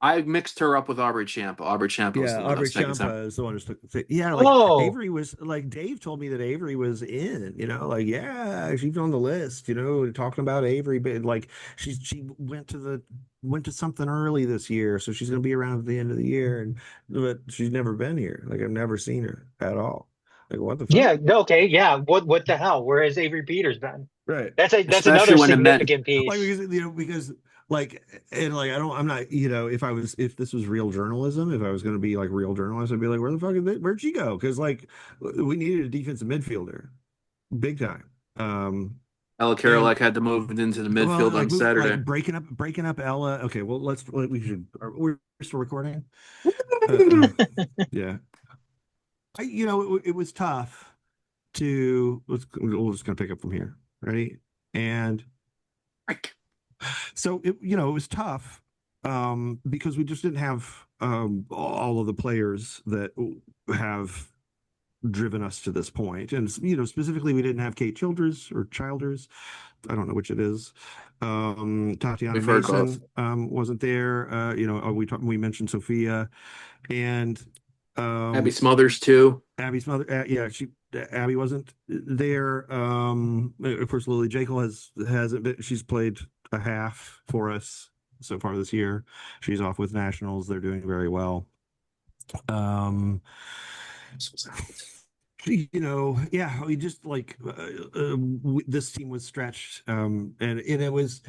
I mixed her up with Aubrey Champa. Aubrey Champa was yeah, the one that Aubrey was taking some. Champa is the one who's took yeah, like Oh, Avery was like Dave told me that Avery was in, like yeah, she's on the list, talking about Avery, but like she went to something early this year, so she's gonna be around at the end of the year, and but she's never been here. Like I've never seen her at all. Like what the fuck? yeah, no, okay, yeah. What the hell? Where has Avery Peters been? Right. That's Especially another when the men. significant Like piece. because like and like I'm not if this was real journalism, if I was going to be like real journalist, I'd be like, where the fuck where'd she go? Because like we needed a defensive midfielder big time. Ella And Karolak had to move into the well, midfield on like Saturday. breaking up Ella. Okay, well we should we're still recording. Uh, yeah, it was tough to we're just gonna pick up from here. Ready? And so it was tough because we just didn't have all of the players that have driven us to this point, and specifically we didn't have Kate Childers. I don't know which it is. Tatiana We've heard both. Mason wasn't there. We mentioned Sophia and Abby um, Smothers too. Abby's mother. Yeah, Abby wasn't there. Of course, Lily Jekyll hasn't been. She's played a half for us so far this year. She's off with nationals. They're doing very well. Um, yeah, we just like this team was stretched, and it was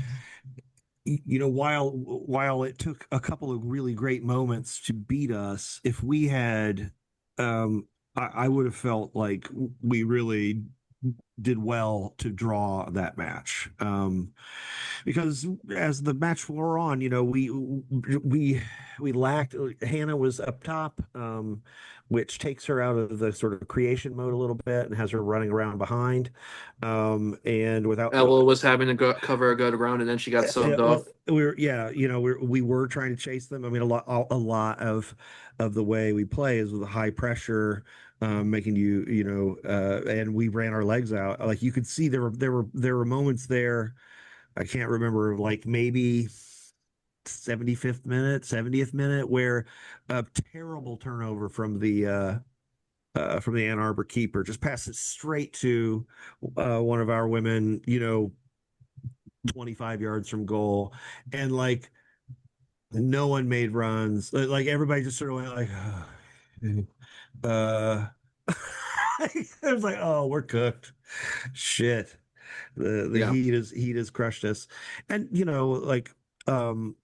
while it took a couple of really great moments to beat us, if we had I would have felt like we really did well to draw that match. Because as the match wore on, we lacked. Hannah was up top, which takes her out of the sort of creation mode a little bit and has her running around behind. And without Ella was having to cover a good ground, and then she got subbed well, off. we were trying to chase them. I mean, a lot of the way we play is with a high pressure, making and we ran our legs out. Like you could see there were moments there. I can't remember, like maybe 75th minute, 70th minute, where a terrible turnover from the Ann Arbor keeper just passes straight to one of our women. 25 yards from goal, and like no one made runs. Like everybody just sort of went like, uh, It was like, oh, we're cooked. Shit. The Yeah. heat has crushed us. And like um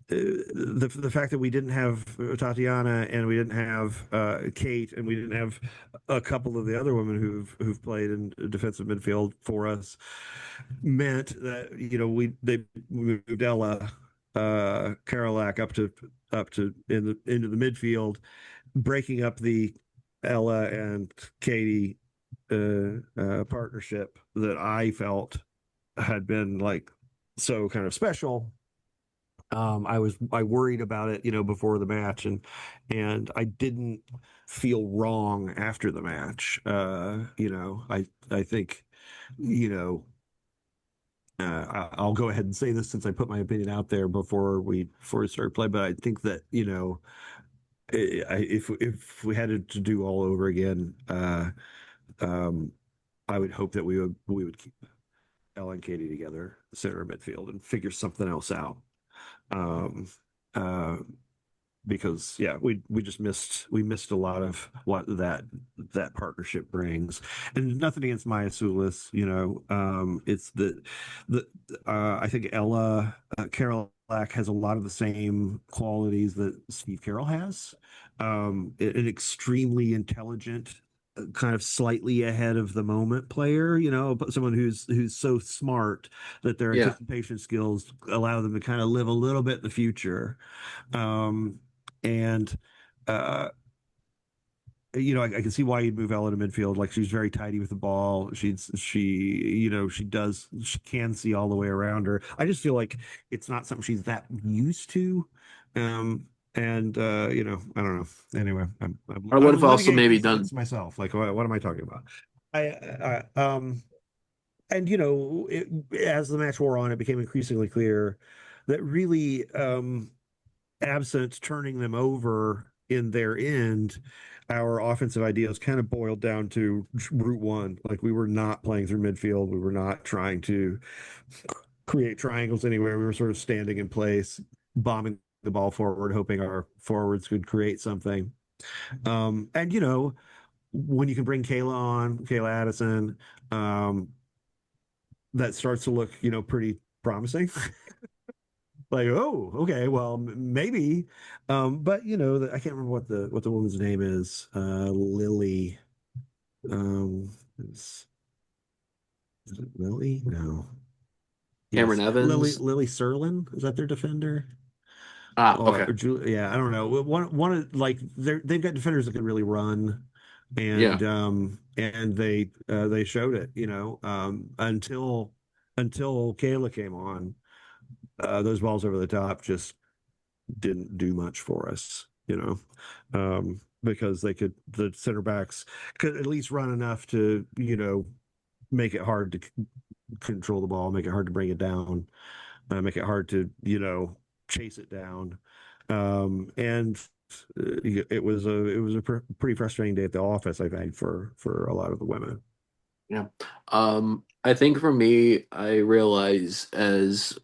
the fact that we didn't have Tatiana and we didn't have Kate and we didn't have a couple of the other women who've played in defensive midfield for us meant that they moved Ella Karolak up to into the midfield, breaking up the Ella and Katie partnership that I felt had been like so kind of special. I worried about it, before the match, and I didn't feel wrong after the match. I think, you know, I'll go ahead and say this since I put my opinion out there before we start play, but I think that, if we had to do all over again, um, I would hope that we would keep Ella and Katie together, center of midfield, and figure something else out. Um, uh, because yeah, we just missed a lot of what that partnership brings, and nothing against Maya Sulis, it's the I think Ella Carol Black has a lot of the same qualities that Steve Carroll has, an extremely intelligent, kind of slightly ahead of the moment player, but someone who's so smart that their Yeah. anticipation skills allow them to kind of live a little bit in the future. And uh I can see why you'd move Ella to midfield. Like, she's very tidy with the ball. She can see all the way around her. I just feel like it's not something she's that used to. And I don't know. Anyway, I would I'm have also litigating maybe this done. against myself. Like, what am I talking about? And as the match wore on, it became increasingly clear that really, absent turning them over in their end, our offensive ideas kind of boiled down to route one. Like, we were not playing through midfield. We were not trying to create triangles anywhere. We were sort of standing in place, bombing the ball forward, hoping our forwards could create something. And when you can bring Kayla Addison, um, that starts to look, pretty promising. Like, oh, okay, well, maybe. But I can't remember what the woman's name is. Lily. Is, is it Lily? No. Cameron Yes, Evans. Lily Serlin. Is that their defender? Ah, okay. Yeah, I don't know. One of, like, they've got defenders that can really run, Yeah. and they showed it. Until Kayla came on, those balls over the top just didn't do much for us, because the center backs could at least run enough to, make it hard to control the ball, make it hard to bring it down, make it hard to, chase it down. And it was a pretty frustrating day at the office, I think, for a lot of the women. Yeah. I think for me, I realize as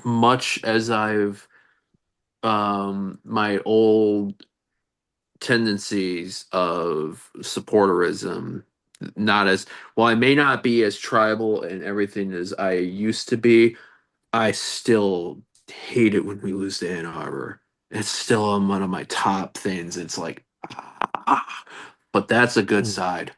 much as I've my old tendencies of supporterism, not as well, I may not be as tribal and everything as I used to be. I still hate it when we lose to Ann Arbor. It's still on one of my top things. It's like, but that's a good Mm. side.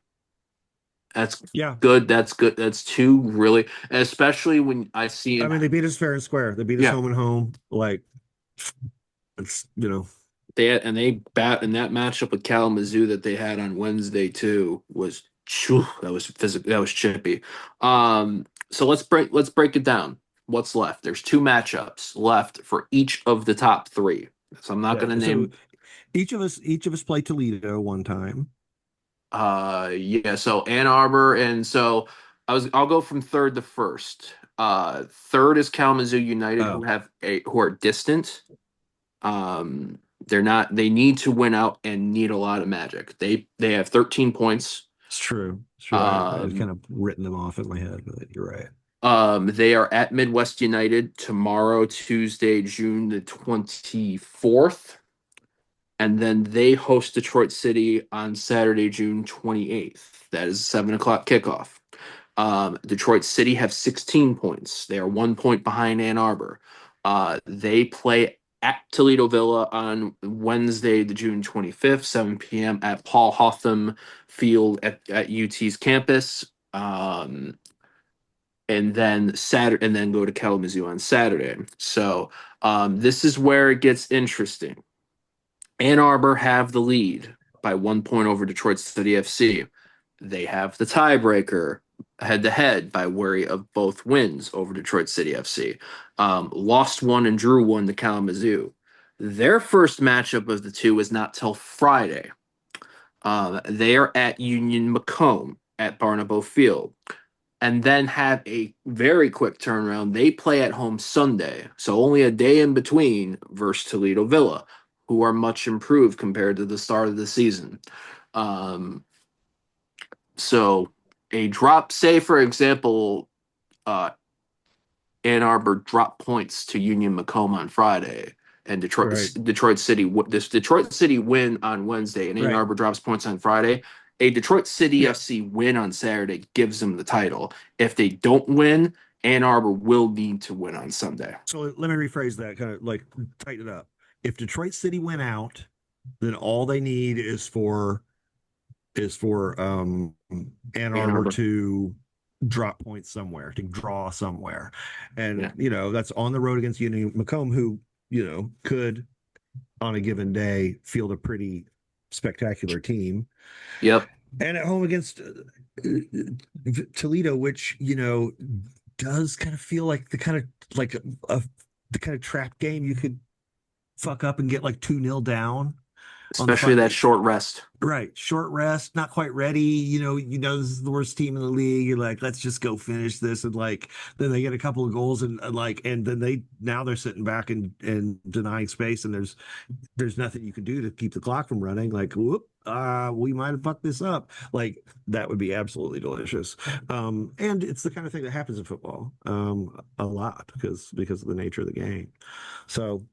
That's Yeah, good. That's good. That's two really, especially when I see I it. mean, they beat us fair and square. They beat us Yeah, home and home. Like, it's. they bat in that matchup with Kalamazoo that they had on Wednesday too was phew, that was physical. That was chippy. So let's break it down. What's left? There's two matchups left for each of the top three. So I'm not Yeah. going to So name. each of us played Toledo one time. Yeah. So Ann Arbor, and so I'll go from third to first. Third is Kalamazoo United, Oh, who are distant. They're not. They need to win out and need a lot of magic. They have 13 points. it's true. It's true. I had Um, kind of written them off in my head, but you're right. they are at Midwest United tomorrow, Tuesday, June the 24th, and then they host Detroit City on Saturday, June 28th. That is a 7 o'clock kickoff. Detroit City have 16 points. They are 1 point behind Ann Arbor. They play at Toledo Villa on Wednesday, the June 25th, 7 p.m. at Paul Hotham Field at UT's campus. And then Saturday, and then go to Kalamazoo on Saturday. So this is where it gets interesting. Ann Arbor have the lead by 1 point over Detroit City FC. They have the tiebreaker head to head by worry of both wins over Detroit City FC. Lost one and drew one to Kalamazoo. Their first matchup of the two is not till Friday. They are at Union Macomb at Barnabo Field, and then have a very quick turnaround. They play at home Sunday, so only a day in between versus Toledo Villa, who are much improved compared to the start of the season. So a drop, say for example, uh, Ann Arbor drop points to Union Macomb on Friday, and Right. Detroit City this Detroit City win on Wednesday, and Ann Right. Arbor drops points on Friday. A Detroit City Yeah. FC win on Saturday gives them the title. If they don't win, Ann Arbor will need to win on Sunday. So let me rephrase that, kind of like tighten it up. If Detroit City went out, then all they need is for Ann Arbor to drop points somewhere, to draw somewhere. And Yeah. that's on the road against Union Macomb, who, could on a given day field a pretty spectacular team. Yep. And at home against Toledo, which, does kind of feel like the kind of like the kind of trap game you could fuck up and get like 2-0 down on the Especially that short rest. Right. Short rest, not quite ready. This is the worst team in the league. You're like, let's just go finish this. And like, then they get a couple of goals and then they're sitting back and denying space. And there's nothing you can do to keep the clock from running. Like, whoop, we might have fucked this up. Like, that would be absolutely delicious. And it's the kind of thing that happens in football, a lot because of the nature of the game. So,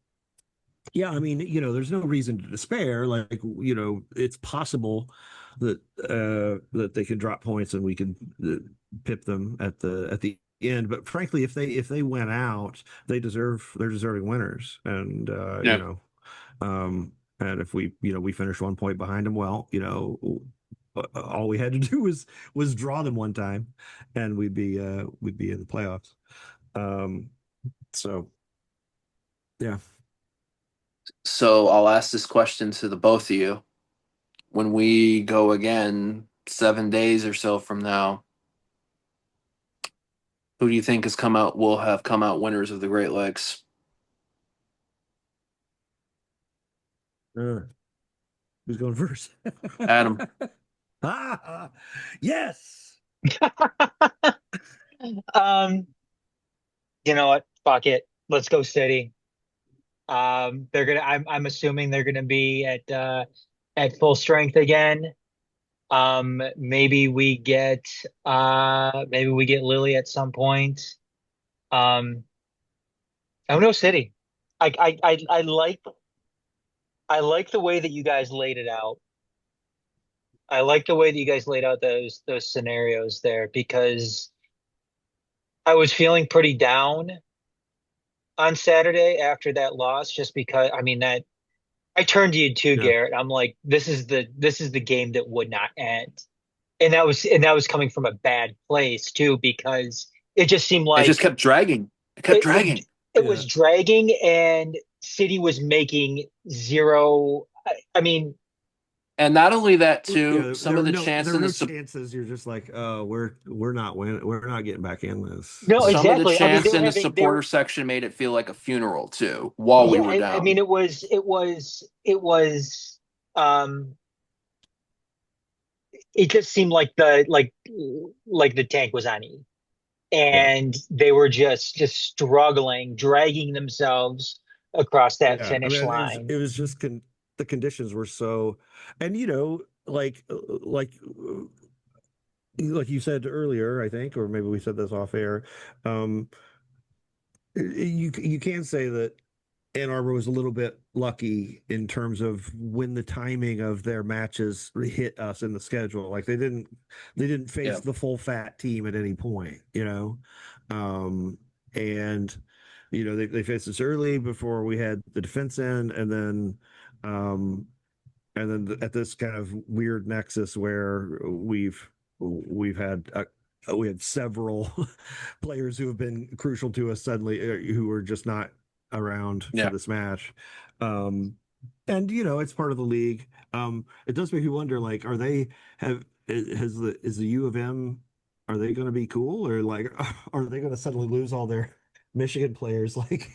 yeah, I mean, there's no reason to despair. Like, it's possible that they could drop points and we could pip them at the end. But frankly, if they went out, they're deserving winners. And Yeah. and if we finish 1 point behind them, well, all we had to do was draw them one time, and we'd be in the playoffs. So yeah. So I'll ask this question to the both of you. When we go again 7 days or so from now, who do you think will have come out winners of the Great Lakes? Who's going first? Adam. Yes. You know what? Fuck it. Let's go City. I'm assuming they're gonna be at full strength again. Maybe we get Lily at some point. Um, oh no, City. I like the way that you guys laid it out. I like the way that you guys laid out those scenarios there because I was feeling pretty down on Saturday after that loss, just because I mean that I turned to you too, Yeah. Garrett. I'm like, this is the game that would not end. And that was coming from a bad place too, because it just seemed It just like kept dragging. It kept it dragging. it, it Yeah. was dragging and City was making zero. I mean, And not only that, too, Yeah, some of the there chants were in no chances. You're just like, oh, we're not winning. We're not getting back in this. no, some of the exactly. I mean, they chants were in the having they supporter were section made it feel like a funeral too, while we yeah. were I mean, down. um it just seemed like the tank was on E, Yeah. and they were just struggling, dragging themselves across that Yeah. I finish mean, it line. was just the conditions were so, and like you said earlier, I think, or maybe we said this off air. Um, you can say that Ann Arbor was a little bit lucky in terms of when the timing of their matches hit us in the schedule. Like they didn't face Yeah. the full fat team at any point, you know. Um, and they faced us early before we had the defense in, um, at this kind of weird nexus where we've had we had several players who have been crucial to us suddenly who are just not around for Yeah. this match. Um, and it's part of the league. It does make you wonder, like, are they have has the is the U of M, are they going to be cool, or like are they going to suddenly lose all their Michigan players like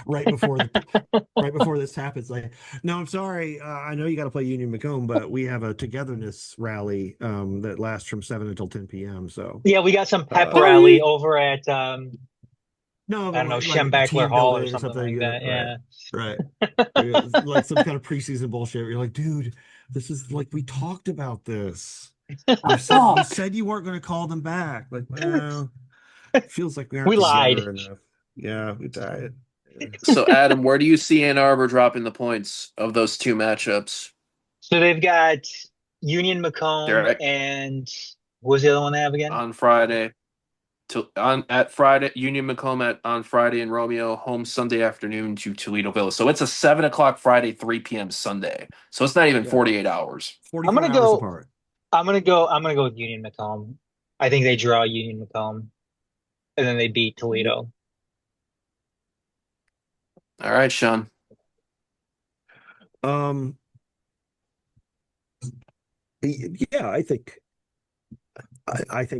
right before the right before this happens? Like, no, I'm sorry. I know you got to play Union Macomb, but we have a togetherness rally that lasts from 7 until 10 p.m. So, Yeah, we got some pep uh, rally Sorry. over at no, I but don't know, like Schembechler team Hall building or or something something. like Yeah, that. right, Yeah. right. Like some kind of preseason bullshit. You're like, dude, this is like we talked about this. You said you weren't going to call them back. Like, well, feels like we aren't We lied. together enough. Yeah, we died. Yeah. So, Adam, where do you see Ann Arbor dropping the points of those two matchups? So they've got Union Macomb They're and what was the other one they have again? on Friday. At Friday, Union Macomb on Friday, and Romeo home Sunday afternoon to Toledo Villa. So it's a 7 o'clock Friday, 3 p.m. Sunday. So it's not even Yeah. 48 hours. I'm 44 gonna hours go. apart. I'm gonna go with Union Macomb. I think they draw Union Macomb, and then they beat Toledo. All right, Sean. Um, yeah, I think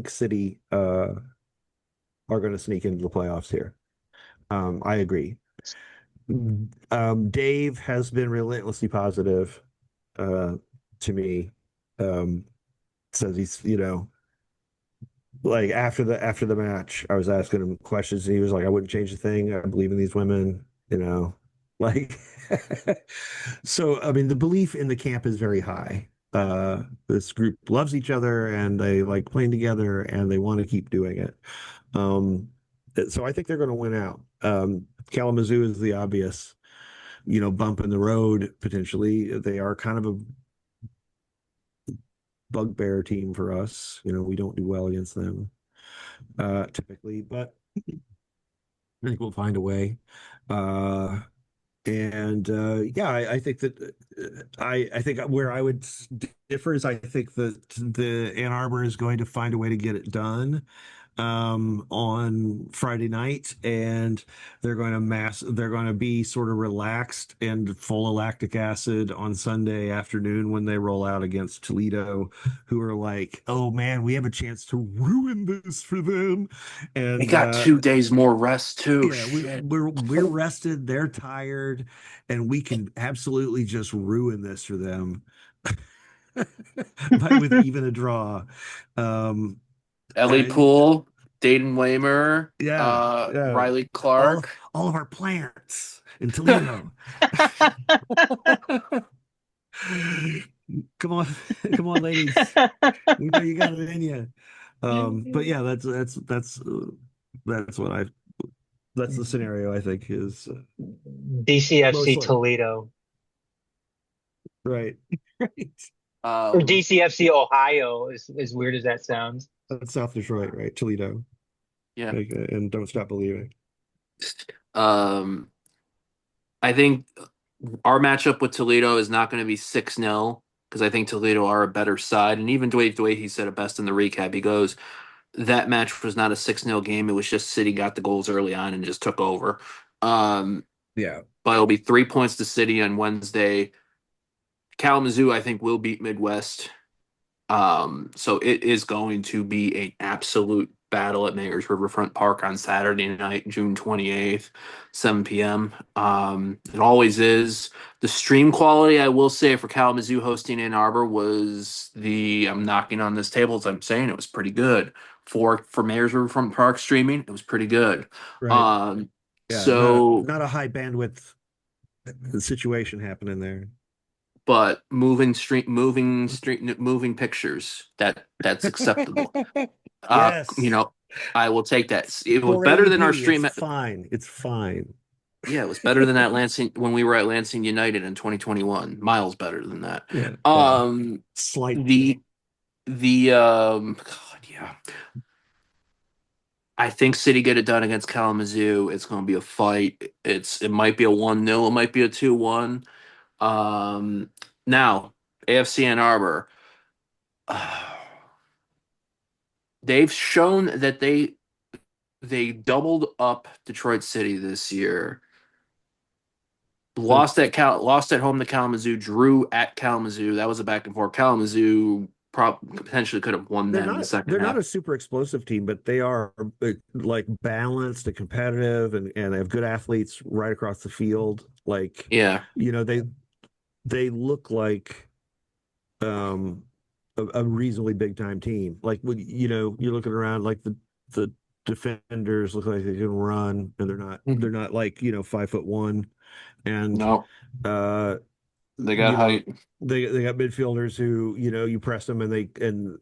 City are going to sneak into the playoffs here. I agree. Dave has been relentlessly positive to me. Um, says he's, like after the match, I was asking him questions, and he was like, "I wouldn't change a thing. I believe in these women." Like, so I mean, the belief in the camp is very high. This group loves each other, and they like playing together, and they want to keep doing it. Um, so I think they're going to win out. Kalamazoo is the obvious, bump in the road potentially. They are kind of a bugbear team for us. We don't do well against them typically, but I think we'll find a way. And yeah, I think that I think where I would differ is I think that the Ann Arbor is going to find a way to get it done on Friday night, and they're going to be sort of relaxed and full of lactic acid on Sunday afternoon when they roll out against Toledo, who are like, oh man, we have a chance to ruin this for them. They And got 2 days more rest too. yeah, Shit. we're rested, they're tired, and we can absolutely just ruin this for them. But with even a draw. Um, Ellie and Poole, Dayton Waymer, yeah, yeah. Riley All Clark. all of our plants in Toledo. Come on, come on, ladies. We know you got it in you. But yeah, that's what I that's the scenario I think is most DCFC likely. Toledo Right. Right. or Um, DCFC Ohio, as weird as that sounds. That's South Detroit, right? Toledo. yeah. Like, and Don't Stop Believing. Um, I think our matchup with Toledo is not going to be 6-0 because I think Toledo are a better side. And even the way he said it best in the recap, he goes, that match was not a 6-0 game. It was just City got the goals early on and just took over. Um, Yeah. but it'll be 3 points to City on Wednesday. Kalamazoo, I think, will beat Midwest. So it is going to be an absolute battle at Mayor's Riverfront Park on Saturday night, June 28th, 7 p.m. It always is. The stream quality, I will say, for Kalamazoo hosting Ann Arbor I'm knocking on this table as I'm saying it was pretty good. For Mayor's Riverfront Park streaming, it was pretty good. Right. Um, Yeah. Not a so not a high bandwidth situation happening there. but moving pictures, that's acceptable. Yes. I will take that. It was better than our 480p. It's stream. fine. It's fine. Yeah, it was better than that Lansing when we were at Lansing United in 2021. Miles better than that. Yeah, well, Um, slightly. the God, yeah. I think City get it done against Kalamazoo. It's going to be a fight. It might be a 1-0, it might be a 2-1. Um, Now AFC Ann Arbor, they've shown that they doubled up Detroit City this year. They're Lost at home to Kalamazoo, drew at Kalamazoo. That was a back and forth. Kalamazoo potentially could have won them in the second they're not half. a super explosive team, but they are like balanced and competitive, and they have good athletes right across the field. Like, Yeah. they look like a reasonably big time team. Like when you're looking around, like the defenders look like they can run, and they're not like 5'1", and No, uh they got you know height. they got midfielders who you press them, and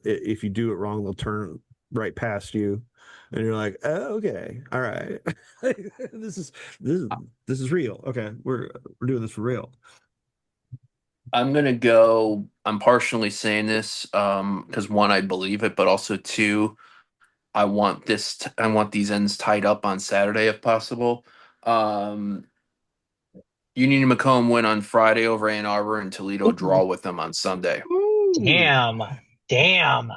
if you do it wrong, they'll turn right past you, and you're like, oh, okay, all right. this is this is this is real. Okay, we're doing this for real. I'm gonna go. I'm partially saying this because one, I believe it, but also two, I want these ends tied up on Saturday if possible. Um, Union Macomb win on Friday over Ann Arbor and Toledo Ooh. draw with them on Sunday. Ooh. Damn. Damn.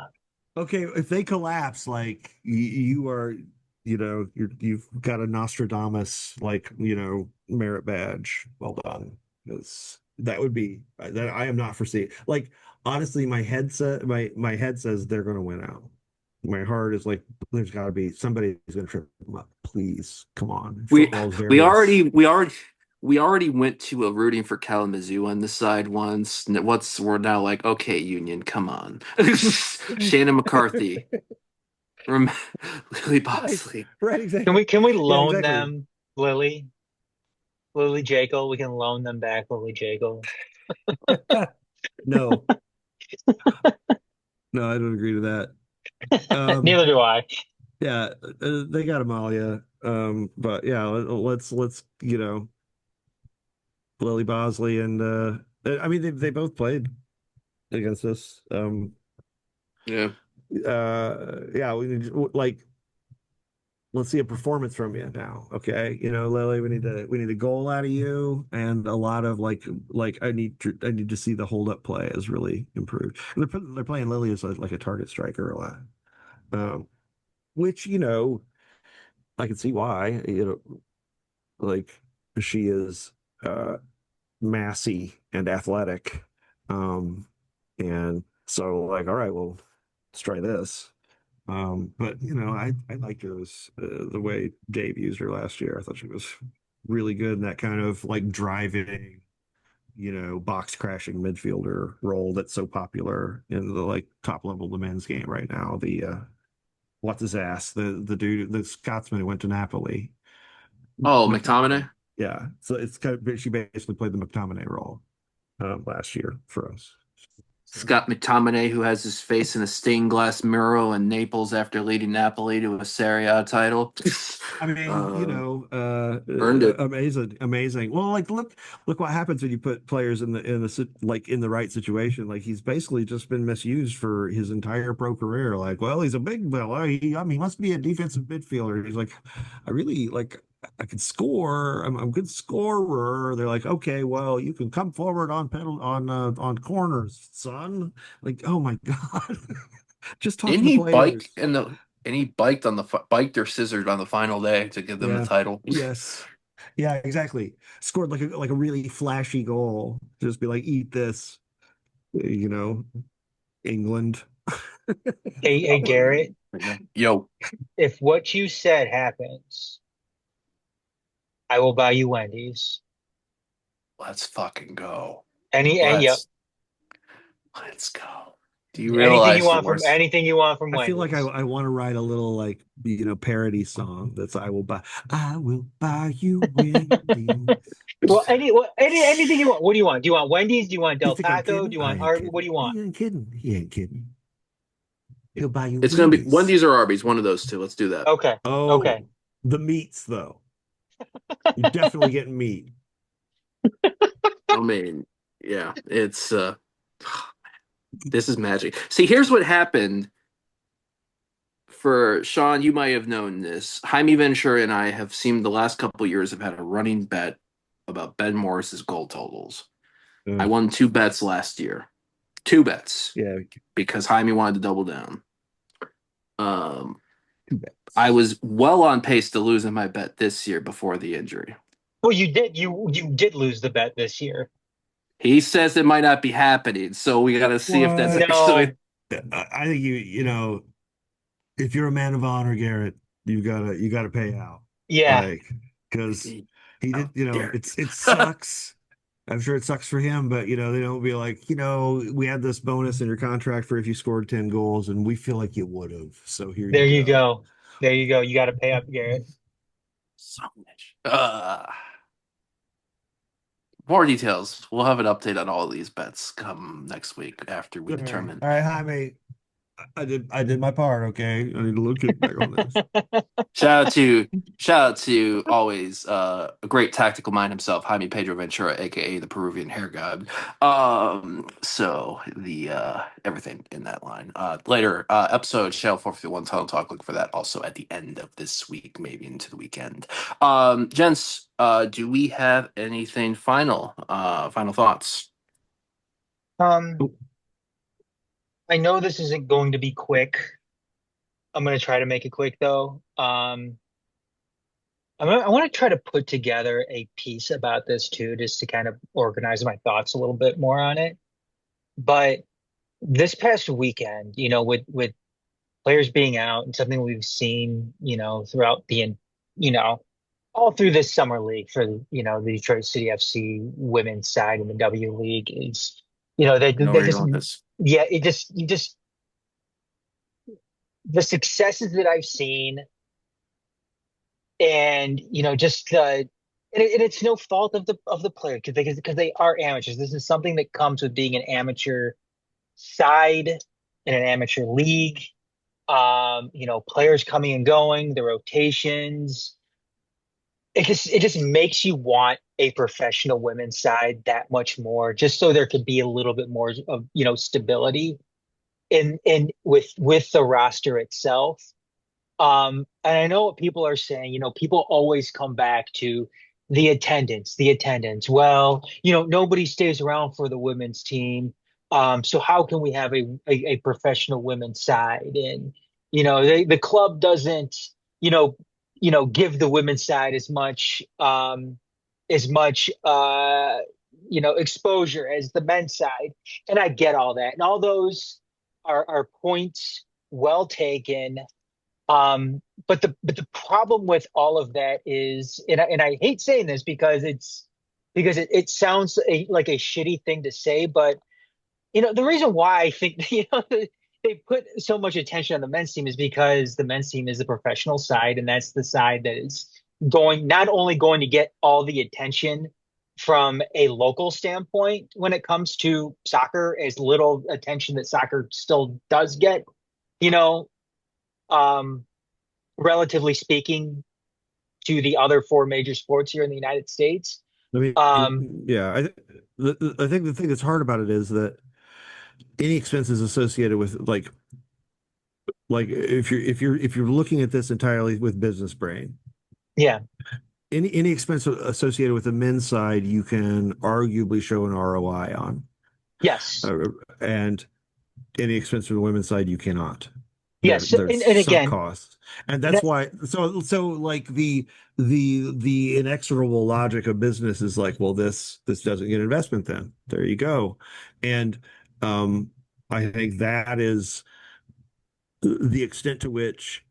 Okay, if they collapse, like you are, you've got a Nostradamus, like, merit badge. Well done. Because that would be that I am not foreseeing. Like, honestly, my head says they're going to win out. My heart is like, there's got to be somebody who's going to trip them up. Please, come on. We Football is we various. already we already we already went to a rooting for Kalamazoo on the side once. We're now like, okay, Union, come on. Shannon McCarthy, rem- Lily Right, Bosley. right, Can exactly. we Yeah, loan exactly. them Lily? Lily Jekyll? We can loan them back Lily Jekyll. No, no, I don't agree to that. Um, Neither do I. Yeah, they got Amalia. But yeah, let's Lily Bosley and I mean they both played against us. Yeah. Yeah, like let's see a performance from you now. Okay, Lily, we need a goal out of you, and a lot of like I need to see the hold up play has really improved. They're playing Lily as like a target striker a lot. Which I can see why. Like she is uh massy and athletic. And so like, all right, well, let's try this. But I liked her as the way Dave used her last year. I thought she was really good in that kind of like driving, box crashing midfielder role that's so popular in the like top level of the men's game right now. The what's his ass? The dude, the Scotsman who went to Napoli. Oh, McTominay. McTominay. Yeah. So it's kind of she basically played the McTominay role last year for us. So, Scott McTominay, who has his face in a stained glass mural in Naples after leading Napoli to a Serie A title. I mean, uh, Earned it. amazing, amazing. Well, like look what happens when you put players like in the right situation. Like he's basically just been misused for his entire pro career. Like, well, he's a big fella. He must be a defensive midfielder. He's like, I really like. I can score. I'm a good scorer. They're like, okay, well, you can come forward on corners, son. Like, oh my God. Just talk to Didn't the he bike players. in the and he biked or scissored on the final day to give them the Yeah. title. Yes. Yeah, exactly. Scored like a really flashy goal. Just be like, eat this, you know, England. Hey, Garrett, Yo, if what you said happens, I will buy you Wendy's. let's fucking go. And yep, Let's go. Do you realize the worst? anything you want from I feel like I, Wendy's. I want to write a little like parody song that's I will buy you Wendy's. Anything you want. What do you want? Do you want Wendy's? Do you want You Del think I'm Taco? Do kidding? you I want ain't Art? What do kidding. you want? He ain't kidding. He ain't kidding. He'll buy you It's gonna be Wendy's. Wendy's or Arby's, one of those two. Let's do that. Okay, okay. Oh, the meats though. You're definitely getting meat. I mean, yeah, it's this is magic. See, here's what happened for Sean. You might have known this. Jaime Ventura and I have seen the last couple years have had a running bet about Ben Morris's goal totals. I Uh, won two bets last year. Two bets yeah, because Jaime wanted to double down. Um, too I bad. was well on pace to losing my bet this year before the injury. Well, you did lose the bet this year. He says it might not be happening, so we got to see if that's What? actually. No, I think if you're a man of honor, Garrett, you gotta pay out. yeah, Like, because he How did, dare it sucks. I'm sure it sucks for him, but they don't be like, we had this bonus in your contract for if you scored 10 goals, and we feel like you would have. So here you there you go. go. There you go. You got to pay up, Garrett. so much? More details. We'll have an update on all of these bets come next week after we All right. determine. All right, Jaime. I did my part, okay? I need a little kickback on this. Shout out to shout out to always a great tactical mind himself, Jaime Pedro Ventura, aka the Peruvian hair god. So the everything in that line. Later episode Channel 451 Tunnel Talk. Look for that also at the end of this week, maybe into the weekend. Gents, do we have anything final? Final thoughts? Um, I know this isn't going to be quick. I'm going to try to make it quick though. I want to try to put together a piece about this too, just to kind of organize my thoughts a little bit more on it. But this past weekend, with players being out and something we've seen, throughout you know, all through this summer league for, the Detroit City FC women's side in the W League is, I know where they you're just, going with this. yeah, the successes that I've seen and, just and it's no fault of the player because they are amateurs. This is something that comes with being an amateur side in an amateur league. Players coming and going, the rotations. It just makes you want a professional women's side that much more, just so there could be a little bit more of, stability in with the roster itself. And I know what people are saying, people always come back to the attendance. Well, nobody stays around for the women's team. So how can we have a professional women's side? And, the club doesn't, you know, give the women's side as much exposure as the men's side. And I get all that. And all those are points well taken. But the problem with all of that is, and I hate saying this because it sounds like a shitty thing to say, but the reason why I think they put so much attention on the men's team is because the men's team is the professional side, and that's the side that is not only going to get all the attention from a local standpoint when it comes to soccer, as little attention that soccer still does get, you know. Um, Relatively speaking, to the other four major sports here in the United States. I mean, Um, yeah, I think the thing that's hard about it is that any expenses associated with like if you're looking at this entirely with business brain, yeah, any expense associated with the men's side, you can arguably show an ROI on, yes, uh, and any expense from the women's side, you cannot. yes, There's and sunk again, costs, and that's that why. So like the inexorable logic of business is like, well, this doesn't get investment. Then there you go, and um, I think that is the extent to which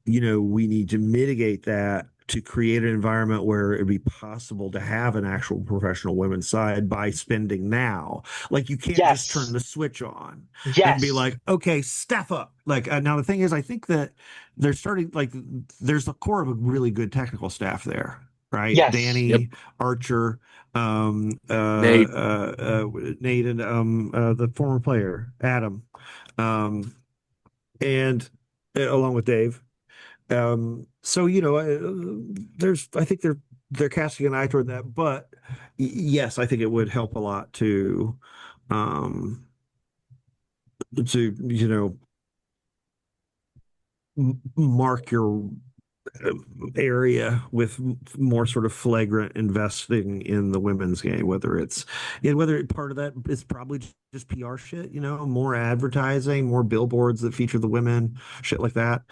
we need to mitigate that to create an environment where it'd be possible to have an actual professional women's side by spending now. Like you can't just turn yes, the switch on and be yes, like, okay, staff up. Like now the thing is, I think that they're starting like there's the core of a really good technical staff there, right? yes, Yep. Danny, Archer, Nate. Nate, and the former player Adam, um, and along with Dave. So, there's, I think they're casting an eye toward that, but yes, I think it would help a lot um, to, mark your area with more sort of flagrant investing in the women's game, whether part of that is probably just PR shit, more advertising, more billboards that feature the women, shit like that.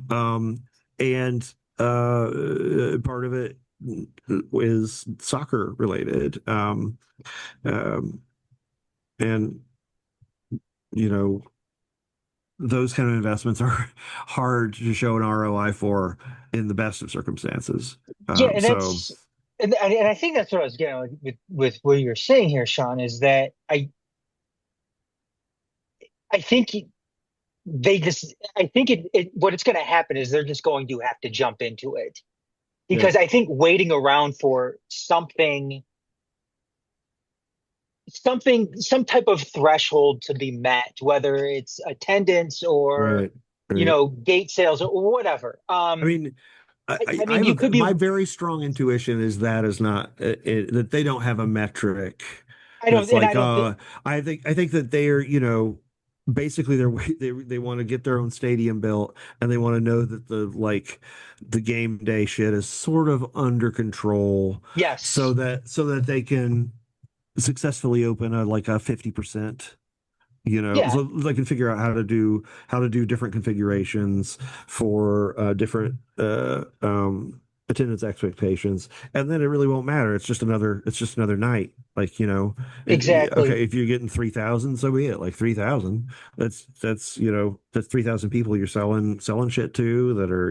And part of it is soccer related. Um, and you know, those kind of investments are hard to show an ROI for in the best of circumstances. Yeah, and So that's and I think that's what I was getting with what you're saying here, Sean, is that I think I think what it's going to happen is they're just going to have to jump into it yeah, because I think waiting around for some type of threshold to be met, whether it's attendance or right, right. gate sales or whatever. I mean, I I mean, have you could be. my very strong intuition is that is not that they don't have a metric I don't, that's and like I don't think. I think that they are basically they want to get their own stadium built, and they want to know that the game day shit is sort of under control, Yes, so that they can successfully open a 50%, yeah, so they can figure out how to do different configurations for different attendance expectations, and then it really won't matter. It's just another night. exactly. Okay, if you're getting 3,000, so be it. Like 3,000, that's 3,000 people you're selling shit to that are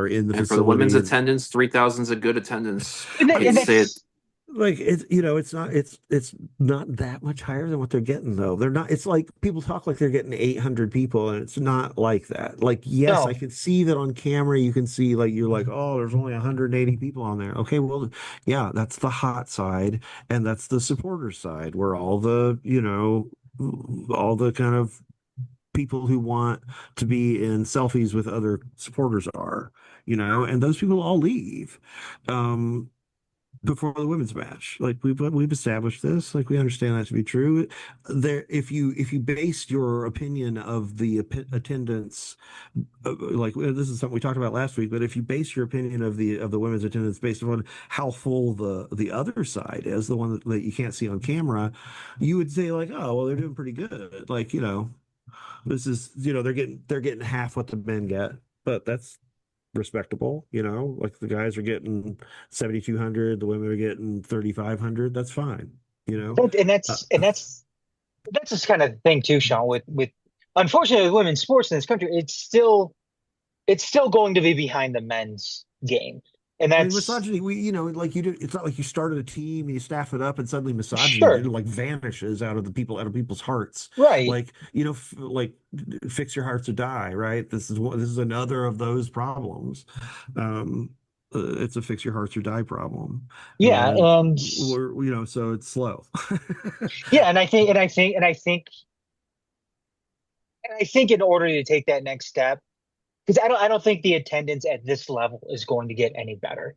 in the And for the women's facility. And attendance, 3,000 is a good attendance. I And I'd mean, say it. that's it's not that much higher than what they're getting though. They're not. It's like people talk like they're getting 800 people, and it's not like that. Like, yes, I no, can see that on camera. You can see, like, you're like, oh, there's only 180 people on there. Okay, well, yeah, that's the hot side, and that's the supporter side, where all the kind of people who want to be in selfies with other supporters and those people all leave. Um, before the women's match. Like, we've established this. Like, we understand that to be true. If you based your opinion of the attendance, like, this is something we talked about last week, but if you base your opinion of the women's attendance based on how full the other side is, the one that you can't see on camera, you would say, like, oh, well, they're doing pretty good. Like, this is, they're getting half what the men get, but that's respectable. Like, the guys are getting 7,200, the women are getting 3,500. That's fine. you know and uh, that's this kind of thing too, Sean. With unfortunately with women's sports in this country, it's still going to be behind the men's game, and I mean, that's misogyny, like, you do, it's not like you started a team and you staff it up and suddenly misogyny sure, like vanishes out of people's hearts. right, Like, fix your hearts or die, right? This is another of those problems. It's a fix your hearts or die problem. yeah, And and so it's slow. yeah, and I think in order to take that next step, because I don't think the attendance at this level is going to get any better.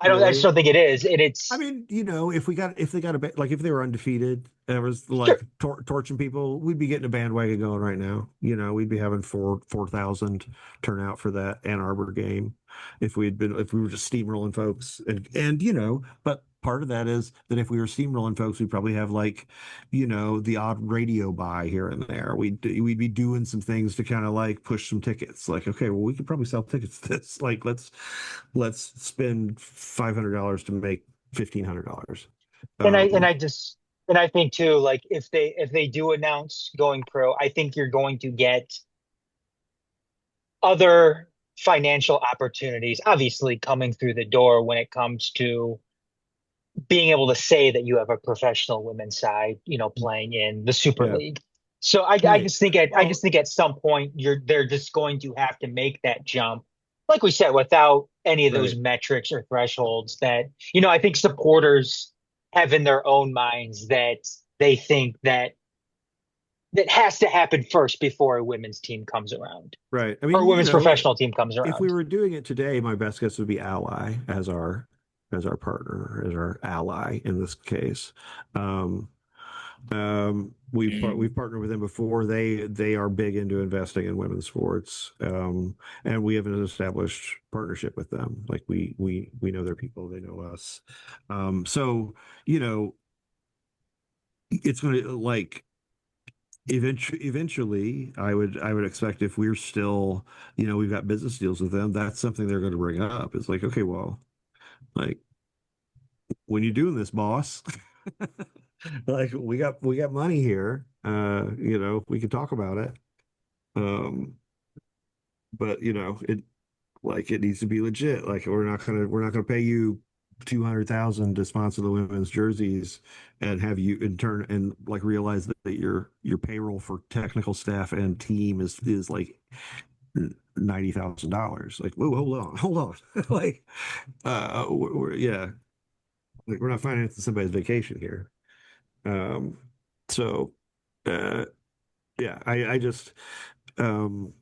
I just Really? don't think it is, and I it's mean, if they got like, if they were undefeated and it was like sure, torching people, we'd be getting a bandwagon going right now. We'd be having 4,000 turnout for that Ann Arbor game if we were just steamrolling folks. But part of that is that if we were steamrolling folks, we'd probably have, like, the odd radio buy here and there. We'd be doing some things to kind of like push some tickets. Like, okay, well, we could probably sell tickets to this. Like, let's spend $500 to make $1,500. and I and Um, I just and I think too, like if they do announce going pro, I think you're going to get other financial opportunities, obviously coming through the door when it comes to being able to say that you have a professional women's side, playing in the Super yeah, League. So I right. just think Well, at some point they're just going to have to make that jump, like we said, without any of those right. metrics or thresholds that I think supporters have in their own minds that they think that that has to happen first before a women's team comes around Right. I or a mean, women's professional team comes if we around. were doing it today, my best guess would be Ally as our partner, as our ally in this case. Um, we've partnered with them before. They are big into investing in women's sports, and we have an established partnership with them. Like we know their people, they know us. So you know, it's going to like eventually I would expect if we're still, we've got business deals with them, that's something they're going to bring up. It's like, okay, well, like when you're doing this, boss, like we got money here. We could talk about it. Um, but it needs to be legit. Like we're not gonna pay you 200,000 to sponsor the women's jerseys and have you in turn and like realize that your payroll for technical staff and team is like $90,000. Like, whoa, hold on. Like, yeah, like we're not financing somebody's vacation here. Um, so, uh, yeah, I just, um,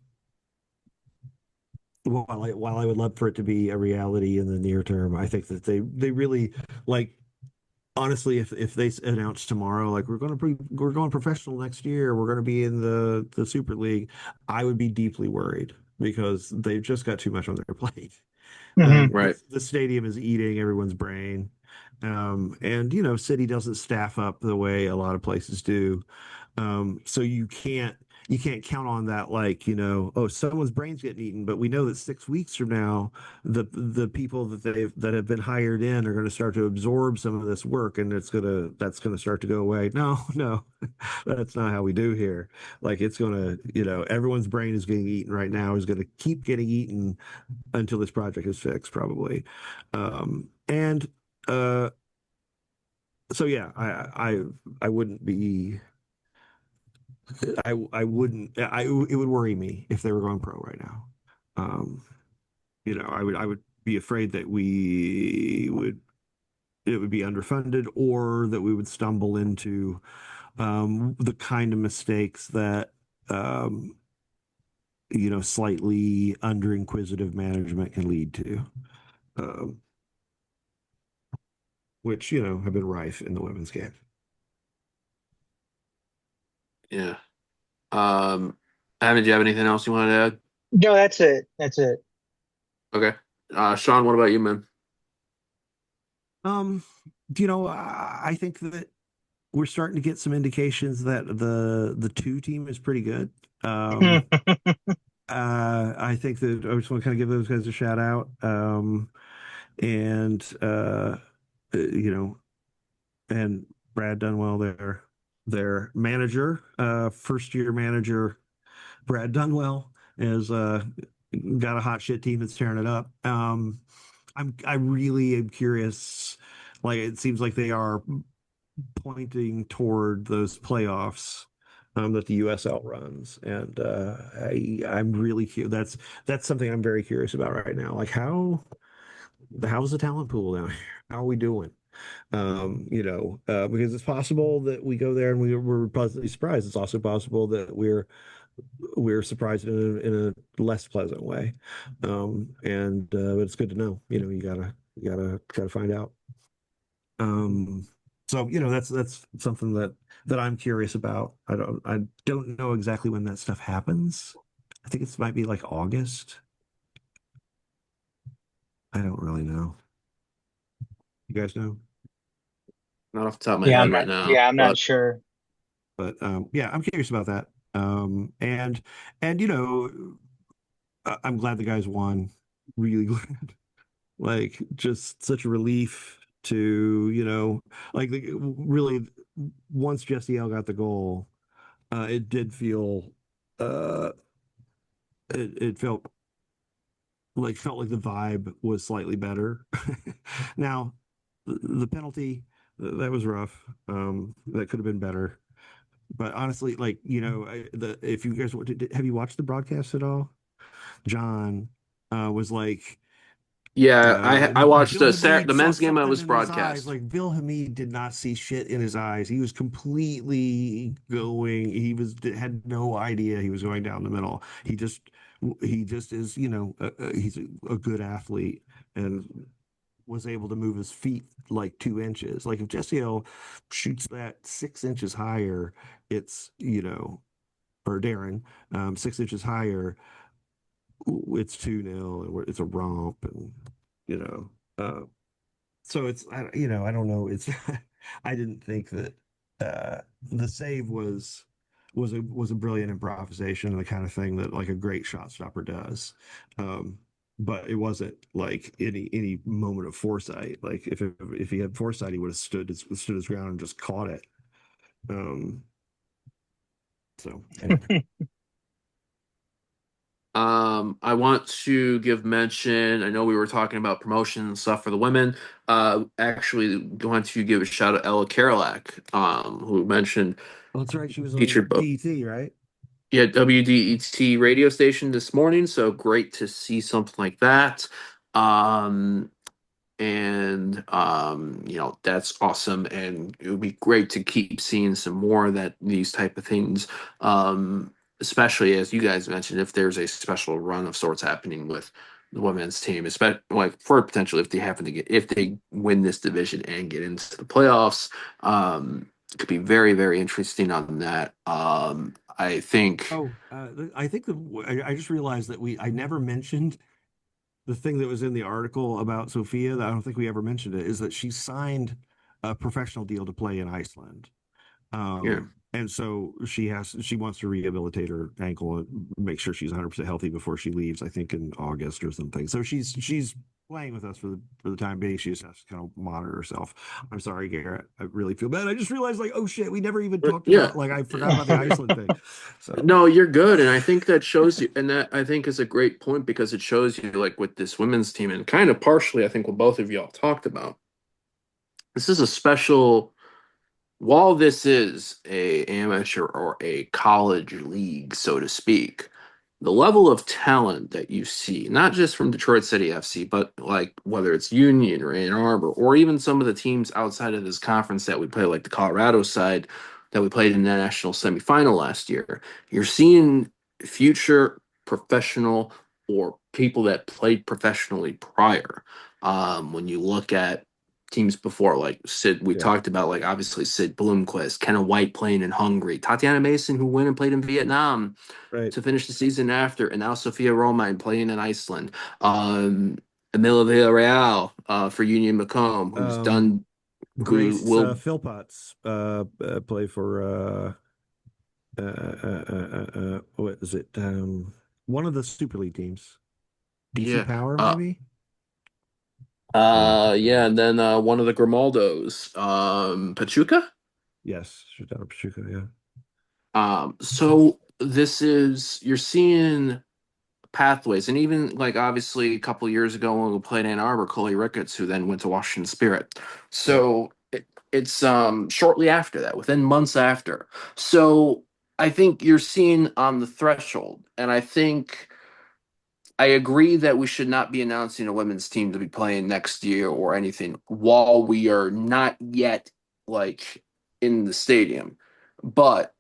while I would love for it to be a reality in the near term, I think that they really like honestly, if they announce tomorrow, like we're going professional next year, we're going to be in the Super League, I would be deeply worried because they've just got too much on their plate. Hmm. Right. The stadium is eating everyone's brain, and City doesn't staff up the way a lot of places do. So you can't count on that like, oh, someone's brain's getting eaten, but we know that 6 weeks from now, the people that have been hired in are going to start to absorb some of this work and that's gonna start to go away. No, no, that's not how we do here. Like it's gonna, everyone's brain is getting eaten right now, is gonna keep getting eaten until this project is fixed, probably. And so yeah, I wouldn't be I wouldn't. It would worry me if they were going pro right now. Um, I would be afraid that it would be underfunded, or that we would stumble into the kind of mistakes that slightly under inquisitive management can lead to, um, which have been rife in the women's game. Yeah. Um, Evan, do you have anything else you wanted to add? No, that's it. That's it. Okay. Sean, what about you, man? Um, I think that we're starting to get some indications that the two team is pretty good. Um, I think that I just want to kind of give those guys a shout out. And you know, and Brad Dunwell, their manager, first year manager, Brad Dunwell, is got a hot shit team that's tearing it up. I really am curious. Like it seems like they are pointing toward those playoffs that the USL runs, and I'm really that's something I'm very curious about right now. Like how's the talent pool down here? How are we doing? Because it's possible that we go there and we're pleasantly surprised. It's also possible that we're surprised in a less pleasant way. But it's good to know. You gotta find out. So that's something that I'm curious about. I don't know exactly when that stuff happens. I think it might be like August. I don't really know. You guys know? Not off the top of my Yeah, head right now, I'm not but sure. But yeah, I'm curious about that. And I'm glad the guys won. Really glad. Like just such a relief to really once Jesse L got the goal, it did feel uh it felt like the vibe was slightly better. Now the penalty that was rough. That could have been better. But honestly, like if you guys have you watched the broadcast at all? John was like Yeah, I watched Bill Hamid The saw men's game that something was in his eyes. broadcast. Like Bill Hamid did not see shit in his eyes. He was completely going. Had no idea he was going down the middle. He just is, he's a good athlete and was able to move his feet like 2 inches. Like if Jesse L shoots that 6 inches higher, it's, or Darren, 6 inches higher, it's 2-0 and it's a romp and you know so it's I don't know, it's I didn't think that the save was a brilliant improvisation, the kind of thing that like a great shot stopper does. But it wasn't like any moment of foresight. Like if he had foresight, he would have stood his ground and just caught it. um so anyway. I want to give mention. I know we were talking about promotion and stuff for the women. Actually, want to give a shout out Ella Karolak, who mentioned Well, that's right, she was on featured both. DET, right? Yeah, WDET radio station this morning. So great to see something like that. Um, and that's awesome, and it would be great to keep seeing some more of that these type of things, especially as you guys mentioned, if there's a special run of sorts happening with the women's team, especially like for potential if they happen to get if they win this division and get into the playoffs. It could be very, very interesting on that. I think. Oh, I think I just realized that I never mentioned the thing that was in the article about Sophia. That I don't think we ever mentioned it. Is that she signed a professional deal to play in Iceland. Yeah. And so she wants to rehabilitate her ankle and make sure she's 100% healthy before she leaves, I think in August or something. So she's playing with us for the time being. She just has to kind of monitor herself. I'm sorry, Garrett. I really feel bad. I just realized like, oh shit, we never even talked Yeah. about, like, I forgot about the Iceland thing. So No, you're good. And I think that shows you, and that I think is a great point because it shows you, like, with this women's team, and kind of partially, I think, what both of y'all talked about. This is a special, while this is a amateur or a college league, so to speak, the level of talent that you see, not just from Detroit City FC, but like whether it's Union or Ann Arbor, or even some of the teams outside of this conference that we play, like the Colorado side that we played in the national semifinal last year, you're seeing future professional or people that played professionally prior. When you look at teams before, like Sid, we yeah, talked about, like obviously Sid Bloomquist, Kenna White playing in Hungary, Tatiana Mason, who went and played in Vietnam right. to finish the season after, and now Sophia Romine playing in Iceland. Emila Villarreal for Union Macomb, who's Um, done, who Grace will, Philpotts play for what is it? One of the Super League teams. DC yeah, Power, maybe? yeah, and then one of the Grimaldos, Pachuca. Yes, she's down in Pachuca, yeah. So this is you're seeing pathways, and even like obviously a couple years ago when we played Ann Arbor, Coley Ricketts, who then went to Washington Spirit. Right. So it's shortly after that, within months after. So I think you're seeing on the threshold, and I think I agree that we should not be announcing a women's team to be playing next year or anything while we are not yet like in the stadium. But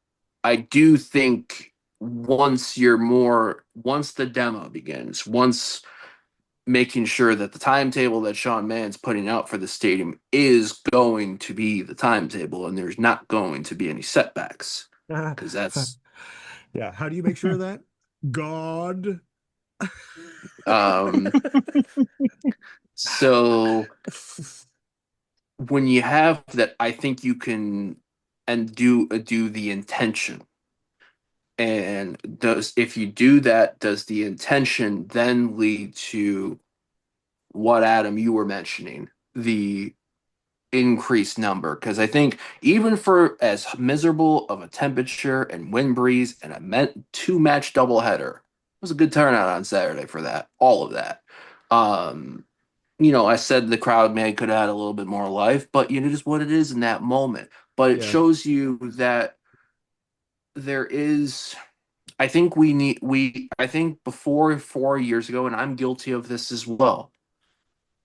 I do think once the demo begins, once making sure that the timetable that Sean Mann's putting out for the stadium is going to be the timetable and there's not going to be any setbacks. Because that's Yeah. How do you make sure of that? God. um so when you have that, I think you can and do the intention. And does if you do that, does the intention then lead to what Adam you were mentioning, the increased number? Because I think even for as miserable of a temperature and wind breeze and a two match doubleheader, it was a good turnout on Saturday for that, all of that. Um, I said the crowd may could have had a little bit more life, but it is what it is in that moment. But it Yeah. shows you that there is. I think we need we. I think before 4 years ago, and I'm guilty of this as well.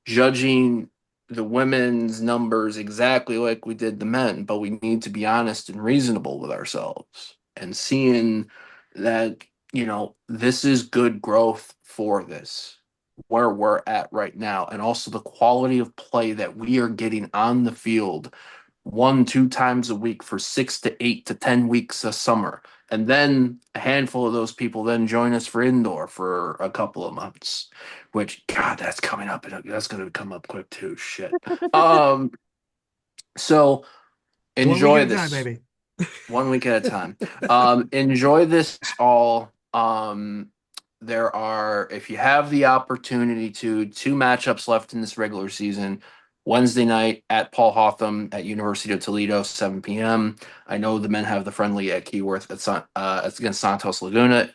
judging the women's numbers exactly like we did the men, but we need to be honest and reasonable with ourselves and seeing that, this is good growth for this, where we're at right now, and also the quality of play that we are getting on the field 1, 2 times a week for 6 to 8 to 10 weeks a summer. And then a handful of those people then join us for indoor for a couple of months, which God, that's coming up. That's going to come up quick too. Shit. Um, so One week enjoy at a time, this baby. 1 week at a time. Enjoy this all. There are, if you have the opportunity to, two matchups left in this regular season. Wednesday night at Paul Hotham at University of Toledo, 7 p.m. I know the men have the friendly at Keyworth it's against Santos Laguna.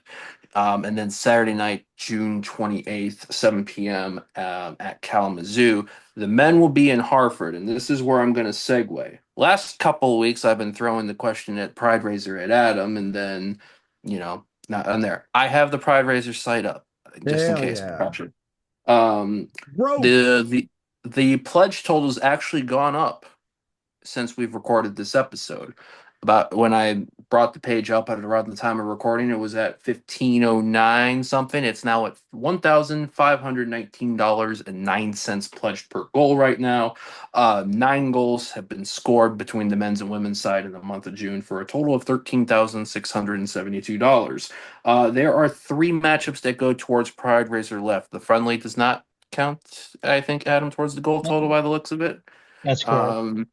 And then Saturday night, June 28th, 7 p.m. At Kalamazoo. The men will be in Hartford, and this is where I'm going to segue. Last couple of weeks, I've been throwing the question at Pride Raiser at Adam, and then, not on there. I have the Pride Raiser site up, just in Hell case. yeah. Um, Growth. the pledge total's actually gone up since we've recorded this episode. About when I brought the page up at around the time of recording, it was at 1509 something. It's now at $1,519.09 pledged per goal right now. 9 goals have been scored between the men's and women's side in the month of June for a total of $13,672. There are 3 matchups that go towards Pride Razor left. The friendly does not count, I think, Adam, towards the goal total by the looks of it. That's correct.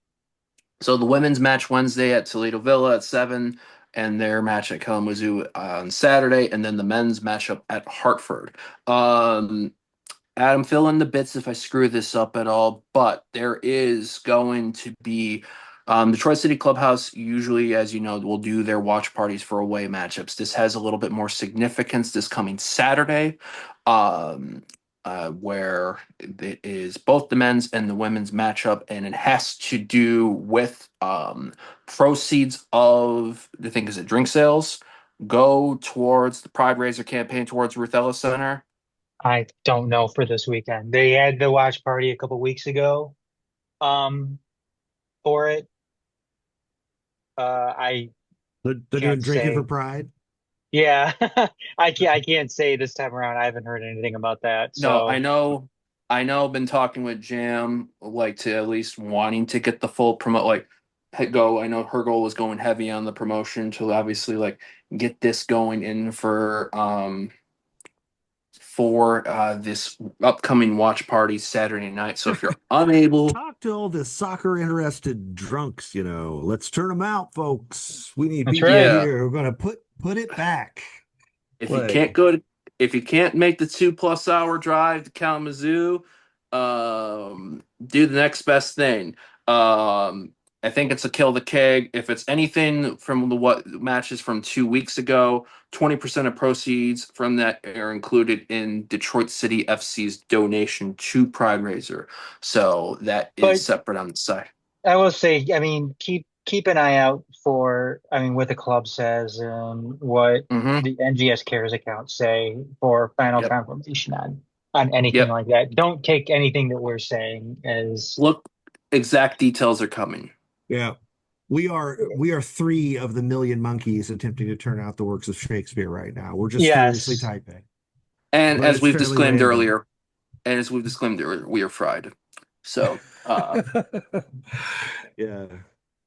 So the women's match Wednesday at Toledo Villa at 7, and their match at Kalamazoo on Saturday, and then the men's matchup at Hartford. Adam, fill in the bits if I screw this up at all, but there is going to be the Troy City Clubhouse usually, as you know, will do their watch parties for away matchups. This has a little bit more significance this coming Saturday, where it is both the men's and the women's matchup, and it has to do with proceeds of, I think, is it drink sales, go towards the Pride Raiser campaign towards Ruth Ellis Center. I don't know for this weekend. They had the watch party a couple weeks ago, um, for it. I They're doing can't drinking for say. pride. Yeah, I can't say this time around. I haven't heard anything about that. No, I So, know, been talking with Jam, like to at least wanting to get the full promote, like go. I know her goal was going heavy on the promotion to obviously like get this going in for this upcoming watch party Saturday night. So if you're unable, Talk to all the soccer interested drunks, Let's turn them out, folks. We need that's people right. yeah, here. We're gonna put it back. if you Like, can't go to, if you can't make the 2+ hour drive to Kalamazoo, do the next best thing. I think it's a kill the keg. If it's anything from the what matches from 2 weeks ago, 20% of proceeds from that are included in Detroit City FC's donation to Pride Raiser. So that is But separate on the side. I will say, I mean, keep an eye out for, I mean, what the club says and what Mm-hmm. the NGS Cares account say for final Yep. confirmation on anything Yep. like that. Don't take anything that we're saying as Look, exact details are coming. yeah. We are 3 of the 1,000,000 monkeys attempting to turn out the works of Shakespeare right now. We're just furiously yes. typing. And But as it's we've fairly disclaimed random. earlier, we are fried. So, Yeah.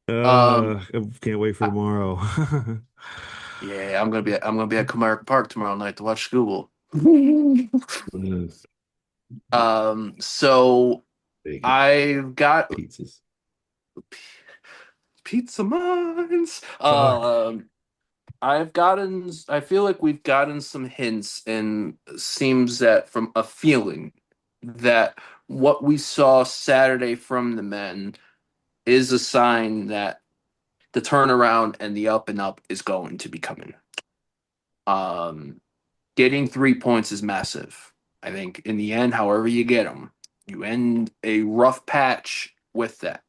um, I can't wait for I- tomorrow. yeah, I'm gonna be at Comerica Park tomorrow night to watch Scooble. So Bacon I've got pizzas. pizza mines. Fuck. I feel like we've gotten some hints, and seems that from a feeling that what we saw Saturday from the men is a sign that the turnaround and the up and up is going to be coming. Um, Getting 3 points is massive. I think in the end, however you get them, you end a rough patch with that.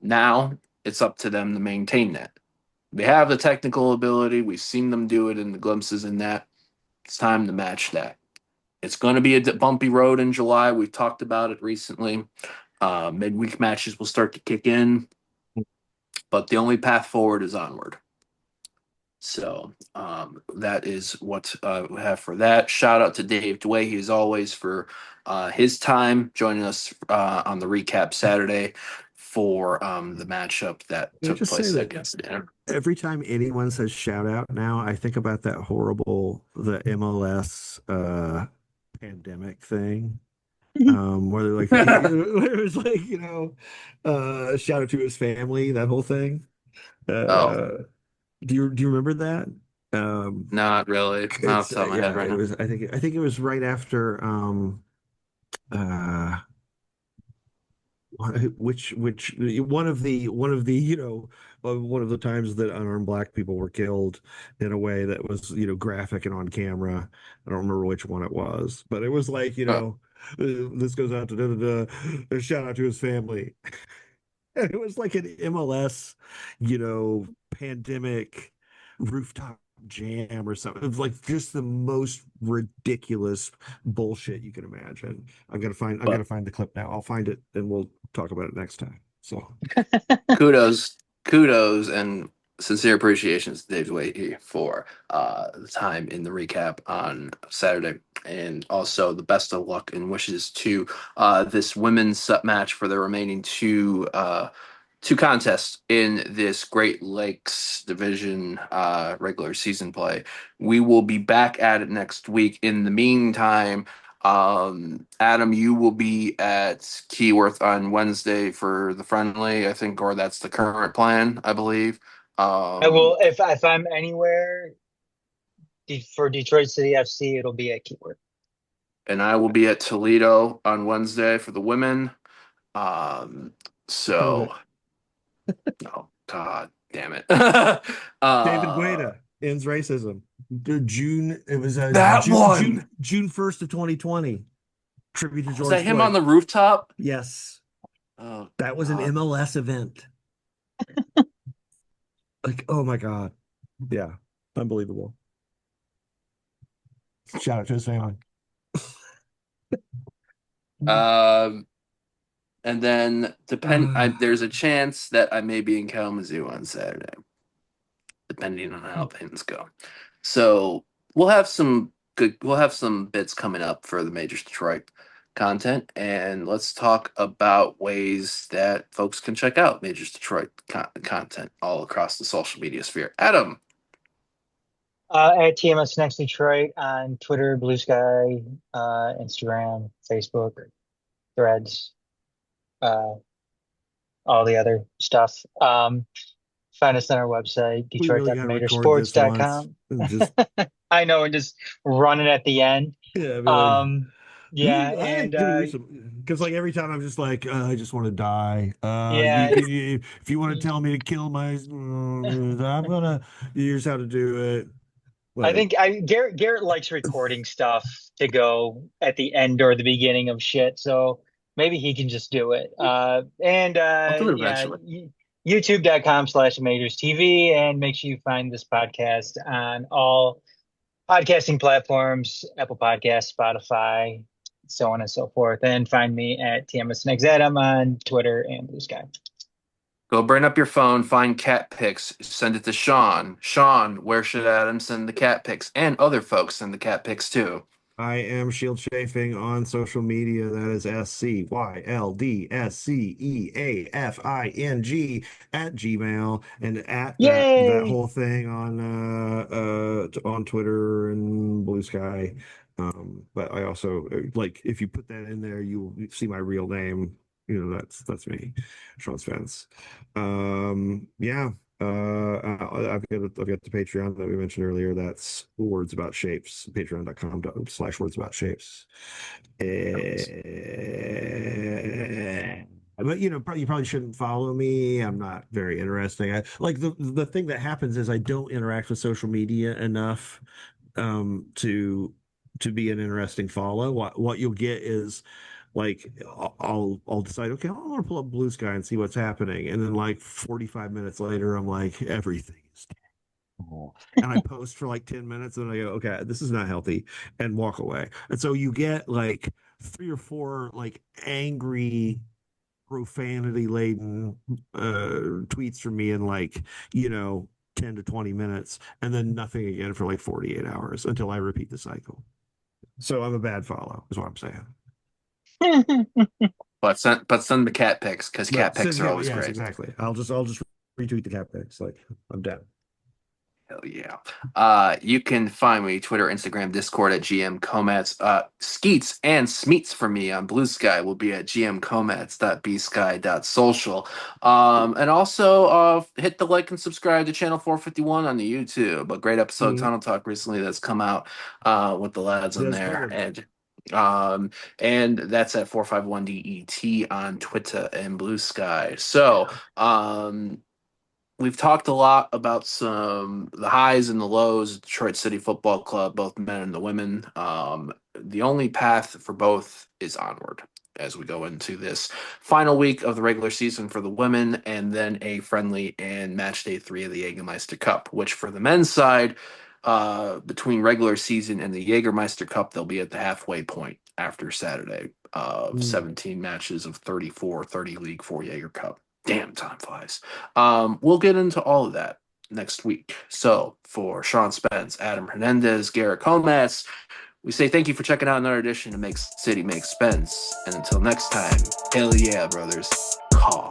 Now it's up to them to maintain that. They have the technical ability. We've seen them do it in the glimpses in that. It's time to match that. It's going to be a bumpy road in July. We've talked about it recently. Midweek matches will start to kick in, but the only path forward is onward. So that is what we have for that. Shout out to Dave Dway, as always, for his time joining us on the recap Saturday for the matchup that Can I took just say place that against Ann. every time anyone says shout out now, I think about that horrible the MLS pandemic thing. Where they're like it was like, shout out to his family, that whole thing. Oh, Uh do you remember that? Um not really. Not off it's the top of my head yeah, right it now. was I think it was right after uh which one of the one of the times that unarmed black people were killed in a way that was graphic and on camera. I don't remember which one it was, but it was like, Oh, this goes out to da, da, da, a shout out to his family. And it was like an MLS, pandemic rooftop jam or something. It was like just the most ridiculous bullshit you can imagine. I'm but gonna find the clip now. I'll find it and we'll talk about it next time. So kudos, and sincere appreciations to Dave Dway for the time in the recap on Saturday, and also the best of luck and wishes to this women's match for the remaining two contests in this Great Lakes Division regular season play. We will be back at it next week. In the meantime, Adam, you will be at Keyworth on Wednesday for the friendly, I think, or that's the current plan, I believe. I Um, will if I'm anywhere for Detroit City FC, it'll be at Keyword. and I will be at Toledo on Wednesday for the women. Um, prove so, it. oh God damn it. David uh, Guetta ends racism. June it was that June one. June 1st of 2020. Tribute to Was George that him on Floyd. the rooftop? Yes, Oh that was an God. MLS event. Like, oh my God. Yeah, unbelievable. Shout out to his family. Um, and then Uh, there's a chance that I may be in Kalamazoo on Saturday, depending on how things go. So we'll have some bits coming up for the Majors Detroit content, and let's talk about ways that folks can check out Majors Detroit content all across the social media sphere. Adam, At TMS Next Detroit on Twitter, Blue Sky, Instagram, Facebook, Threads, uh, all the other stuff. Find us on our website, we really got to record this once detroit.majorsports.com. and just I know, and just run it at the end. yeah, be like, Um, yeah, I'm and gonna do some because like every time I'm just like, I just want to die. You yeah, can if you want to tell me to kill my, I'm gonna. Here's how to do it. I Like, think Garrett likes recording stuff to go at the end or the beginning of shit, so maybe he can just do it. And I'll do it yeah, eventually. youtube.com/Majors TV, and make sure you find this podcast on all podcasting platforms, Apple Podcasts, Spotify, so on and so forth. And find me at TMS Next Adam on Twitter and Blue Sky. Go bring up your phone, find cat pics, send it to Sean. Sean, where should Adam send the cat pics? And other folks send the cat pics too. I am Shield Chafing on social media. That is SCYLDSCEAFING at Gmail and at that Yay! whole thing on Twitter and Blue Sky. But I also like if you put that in there, you'll see my real name. That's me, Sean Spence. Yeah. I've got the Patreon that we mentioned earlier. That's Words About Shapes, patreon.com/words about shapes. But you probably shouldn't follow me. I'm not very interesting. I like the thing that happens is I don't interact with social media enough to be an interesting follow. What you'll get is like I'll decide, okay, I want to pull up Blue Sky and see what's happening, and then like 45 minutes later, I'm like, everything is dead. oh. And I post for like 10 minutes and I go, okay, this is not healthy, and walk away. And so you get like 3 or 4 like angry, profanity laden tweets from me in like, 10 to 20 minutes, and then nothing again for like 48 hours until I repeat the cycle. So I'm a bad follow, is what I'm saying. But send the cat pics because cat But pics are always yes, great. exactly. I'll just retweet the cat pics. Like, I'm down. Hell yeah. You can find me Twitter, Instagram, Discord at GM Comets. Skeets and Smeets for me on Blue Sky will be at gmcomets.bsky.social. And also hit the like and subscribe to Channel 451 on the YouTube. A great episode of Mhm. Tunnel Talk recently that's come out with the lads on Yes, there. sir. And that's at 451DET on Twitter and Blue Sky. So we've talked a lot about the highs and the lows of Detroit City Football Club, both men and the women. The only path for both is onward as we go into this final week of the regular season for the women, and then a friendly and match day 3 of the Jägermeister Cup, which for the men's side, between regular season and the Jägermeister Cup, they'll be at the halfway point after Saturday of Mm. 17 matches of 34, 30 League 4 Jaeger Cup. Damn, time flies. We'll get into all of that next week. So for Sean Spence, Adam Hernandez, Garret Comas, we say thank you for checking out another edition of Make City Make Spence. And until next time, hell yeah, brothers. Caw.